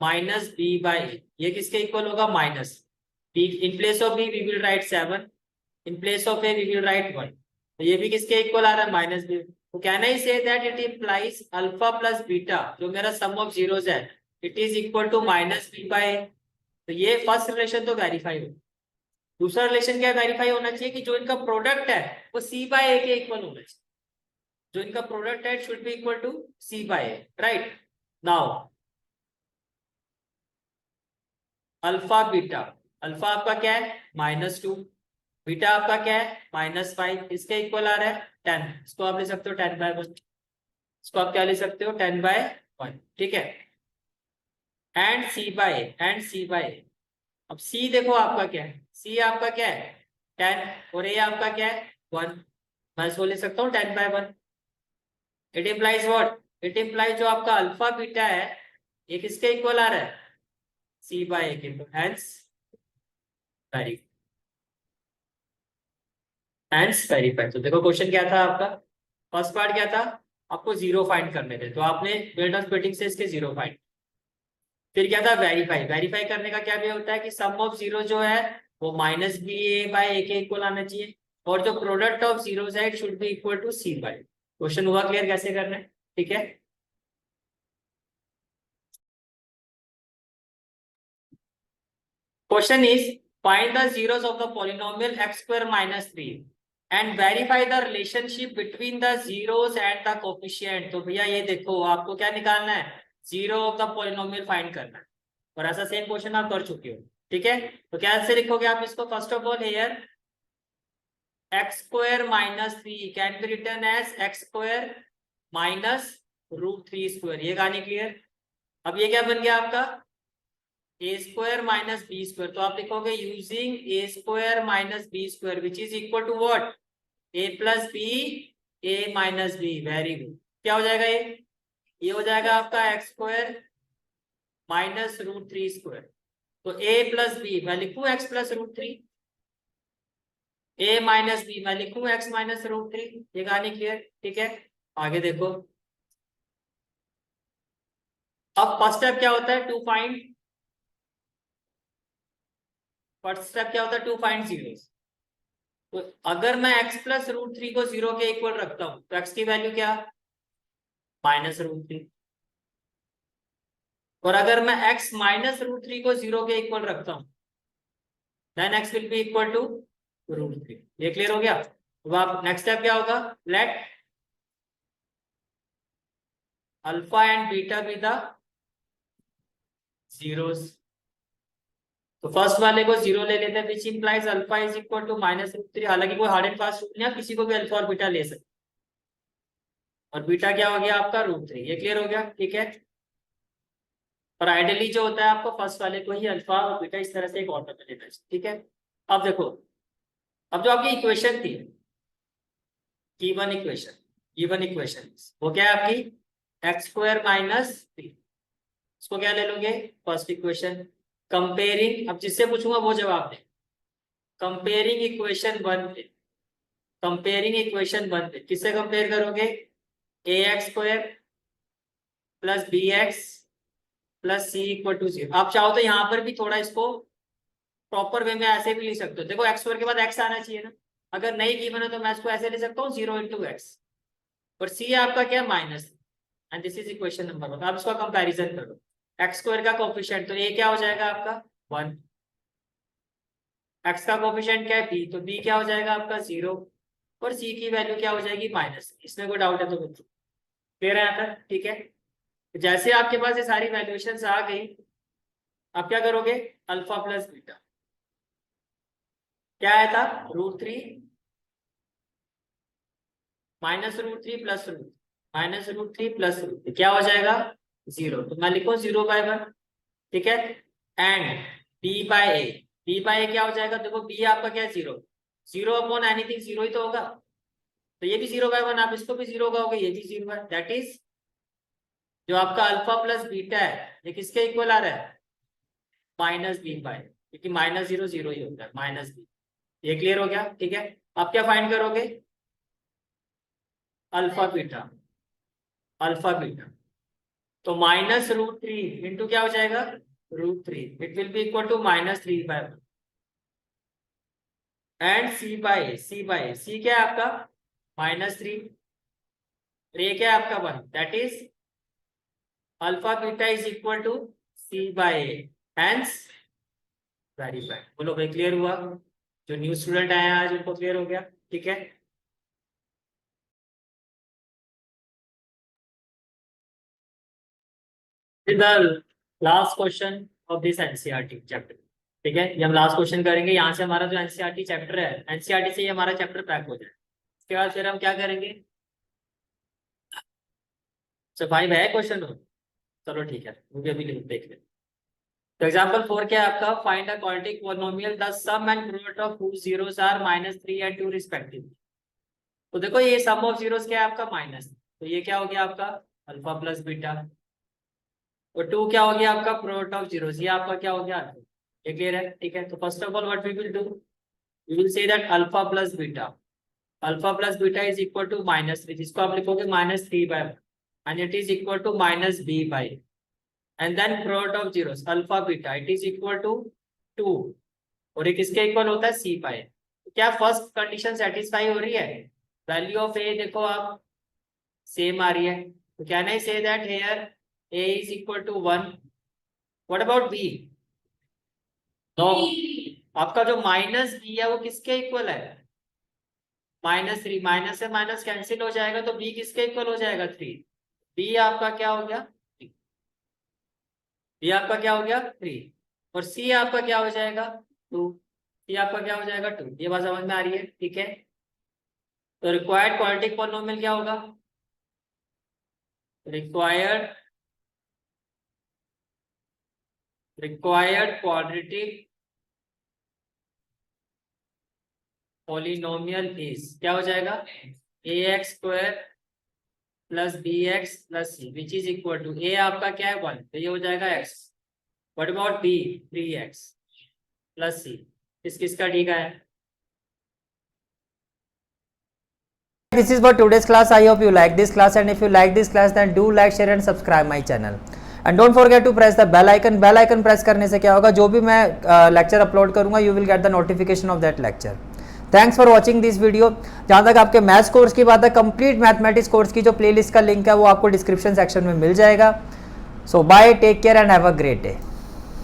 -b/, ये किसके इक्वल होगा, minus b, in place of b we will write 7, in place of a we will write 1। तो ये भी किसके इक्वल आ रहा है, -b। तो can I say that it implies alpha plus beta, जो मेरा सम ऑफ जीरोस है, it is equal to -b/a। तो ये फर्स्ट रिलेशन तो वेरीफाई हो। दूसरा रिलेशन क्या वेरीफाई होना चाहिए, कि जो इनका प्रोडक्ट है वो c/a के इक्वल होना चाहिए। जो इनका प्रोडक्ट है should be equal to c/a, right. Now alpha beta, alpha आपका क्या है -2, बीटा आपका क्या है -5, इसके इक्वल आ रहा है 10। इसको आप ले सकते हो 10/1, इसको आप क्या ले सकते हो 10/1, ठीक है। एंड c/a, अब c देखो आपका क्या है, c आपका क्या है 10, और a आपका क्या है 1, मैं इसको ले सकता हूँ 10/1। It implies what, it implies जो आपका अल्फा बीटा है ये किसके इक्वल आ रहा है, सी बाय ए के, तो हैंस वेरीफाई। तो देखो क्वेश्चन क्या था आपका, फर्स्ट पार्ट क्या था, आपको जीरो फाइंड करने थे, तो आपने मेथड ऑफ स्प्लिटिंग से इसके जीरो फाइंड। फिर क्या था, वेरीफाई। वेरीफाई करने का क्या वे होता है कि सम ऑफ जीरो जो है वो minus B A by A के इक्वल आना चाहिए, और जो product of zero side should be equal to C by. Question हुआ क्लियर कैसे करना है, ठीक है। Question is find the zeros of the polynomial x square minus 3 and verify the relationship between the zeros and the coefficient। तो भैया ये देखो आपको क्या निकालना है, zero of the polynomial find करना है, और ऐसा सेम क्वेश्चन आप कर चुके हो, ठीक है। तो कैसे लिखोगे आप इसको, first of all here X square minus three can be written as X square minus root three square, ये कहानी क्लियर। अब ये क्या बन गया आपका, A square minus B square, तो आप लिखोगे using A square minus B square which is equal to what, A plus B A minus B. Very good, क्या हो जाएगा ये हो जाएगा आपका X square minus root three square. तो ए प्लस बी मैं लिखूं एक्स प्लस रूट थ्री, ए माइनस बी मैं लिखूं एक्स माइनस रूट थ्री, ये कहानी क्लियर, ठीक है। आगे देखो, अब फर्स्ट स्टेप क्या होता है, टू फाइंड, फर्स्ट स्टेप क्या होता है, टू फाइंड जीरोस। तो अगर मैं x प्लस रूट थ्री को जीरो के इक्वल रखता हूं तो x की वैल्यू क्या, माइनस रूट थ्री। और अगर मैं x माइनस रूट थ्री को जीरो के इक्वल रखता हूं then x will be equal to root three. ये क्लियर हो गया। अब आप नेक्स्ट स्टेप क्या होगा, let alpha and beta be the zeros. तो फर्स्ट वाले को जीरो ले लेते हैं which implies alpha is equal to minus root three. हालांकि कोई हार्ड एंड फास्ट रूल नहीं है, किसी को भी अल्फा और बीटा ले सकते, और बीटा क्या हो गया आपका रूट थ्री। ये क्लियर हो गया, ठीक है। और आइडियली जो होता है आपको फर्स्ट वाले को ही अल्फा और बीटा इस तरह से एक ऑर्डर में लेना चाहिए, ठीक है। अब देखो, अब जो आपकी इक्वेशन थी गिवन इक्वेशन, गिवन इक्वेशन वो क्या है आपकी, एक्स स्क्वायर माइनस थ्री, इसको क्या ले लोगे, फर्स्ट इक्वेशन। कंपेयरिंग, अब जिससे पूछूंगा वो जवाब दे। कंपेयरिंग इक्वेशन वन पे, कंपेयरिंग इक्वेशन वन पे किससे कंपेयर करोगे, A X square plus B X plus C equal to zero. आप चाहो तो यहाँ पर भी थोड़ा इसको प्रॉपर वे में ऐसे भी लिख सकते हो, देखो एक्स स्क्वायर के बाद एक्स आना चाहिए ना, अगर नहीं गिवन है तो मैं इसको ऐसे ले सकता हूँ जीरो इंटू एक्स, और सी आपका क्या minus, and this is equation number one. आप इसका कंपैरिजन करो, एक्स स्क्वायर का कोफिशिएंट तो ए क्या हो जाएगा आपका वन, एक्स का कोफिशिएंट क्या है बी, तो बी क्या हो जाएगा आपका जीरो, और सी की वैल्यू क्या हो जाएगी माइनस। इसमें कोई डाउट है तो बच्चों क्लियर है यहाँ तक, ठीक है। जैसे आपके पास ये सारी वैल्यूएशंस आ गई, आप क्या करोगे, अल्फा प्लस बीटा क्या आया था, root three minus root three plus root, minus root three plus root three क्या हो जाएगा जीरो, तो मैं लिखूं जीरो बाय वन, ठीक है। And B by A, B by A क्या हो जाएगा, देखो बी आपका क्या है zero, zero upon anything zero ही तो होगा, तो ये भी जीरो बाय वन, आप इसको भी जीरो का होगा, ये भी जीरो है, दैट इज जो आपका अल्फा प्लस बीटा है ये किसके इक्वल आ रहा है, माइनस बी बाय, क्योंकि माइनस जीरो जीरो ही होता है, माइनस बी। ये क्लियर हो गया, ठीक है। आप क्या फाइंड करोगे, अल्फा बीटा, अल्फा बीटा, तो माइनस रूट थ्री इंटू क्या हो जाएगा root three, it will be equal to minus three by one, and C by C by C क्या है आपका माइनस थ्री, ये क्या है आपका one, that is alpha beta is equal to C by hence verify. बोलो भाई क्लियर हुआ, जो न्यू स्टूडेंट आए हैं आज उनको क्लियर हो गया, ठीक है। Last question of this NCERT chapter, ठीक है। ये हम लास्ट क्वेश्चन करेंगे, यहाँ से हमारा जो एनसीईआरटी चैप्टर है, एनसीईआरटी से ही हमारा चैप्टर पैक हो जाए, उसके बाद फिर हम क्या करेंगे, सफाई है क्वेश्चन हो, चलो ठीक है वो भी अभी देख लेते। तो एग्जांपल फोर क्या है आपका, find a quadratic polynomial the sum and product of whose zeros are minus three and two respectively. तो देखो ये सम ऑफ जीरोस क्या है आपका माइनस, तो ये क्या हो गया आपका अल्फा प्लस बीटा, और 2 क्या हो गया आपका प्रोडक्ट ऑफ जीरोस, ये आपका क्या हो गया, ये क्लियर है, ठीक है। तो first of all what we will do, we will say that alpha plus beta is equal to -3, जिसको आप लिखोगे -3/1 and it is equal to -b/, and then product of zeros alpha beta it is equal to 2, और ये किसके इक्वल होता है, c/। तो क्या फर्स्ट कंडीशन सेटिस्फाई हो रही है, वैल्यू ऑफ ए देखो आप सेम आ रही है, तो can I say that here a is equal to 1। what about b, no, आपका जो -b है वो किसके इक्वल है, -3, माइनस से माइनस कैंसिल हो जाएगा, तो b किसके इक्वल हो जाएगा, 3। b आपका क्या हो गया, b आपका क्या हो गया 3, और c आपका क्या हो जाएगा 2, c आपका क्या हो जाएगा 2। ये बात समझ में आ रही है, ठीक है। तो रिक्वायर्ड क्वाड्रेटिक पॉलिनोमियल क्या होगा, रिक्वायर्ड क्वाड्रेटिक पॉलिनोमियल इज क्या हो जाएगा, ax² plus bx plus c which is equal to a आपका क्या है 1, तो ये हो जाएगा x। What about b 3x plus c, किसका डी का है। This is for today's class. I hope you like this class, and if you like this class then do like, share and subscribe my channel, and don't forget to press the bell icon। bell icon press करने से क्या होगा, जो भी मैं लेक्चर अपलोड करूंगा you will get the notification of that lecture। Thanks for watching this video. जहाँ तक आपके मैथ्स कोर्स की बात है, कंप्लीट मैथमेटिक्स कोर्स की जो प्लेलिस्ट का लिंक है वो आपको डिस्क्रिप्शन सेक्शन में मिल जाएगा। So bye, take care and have a great day.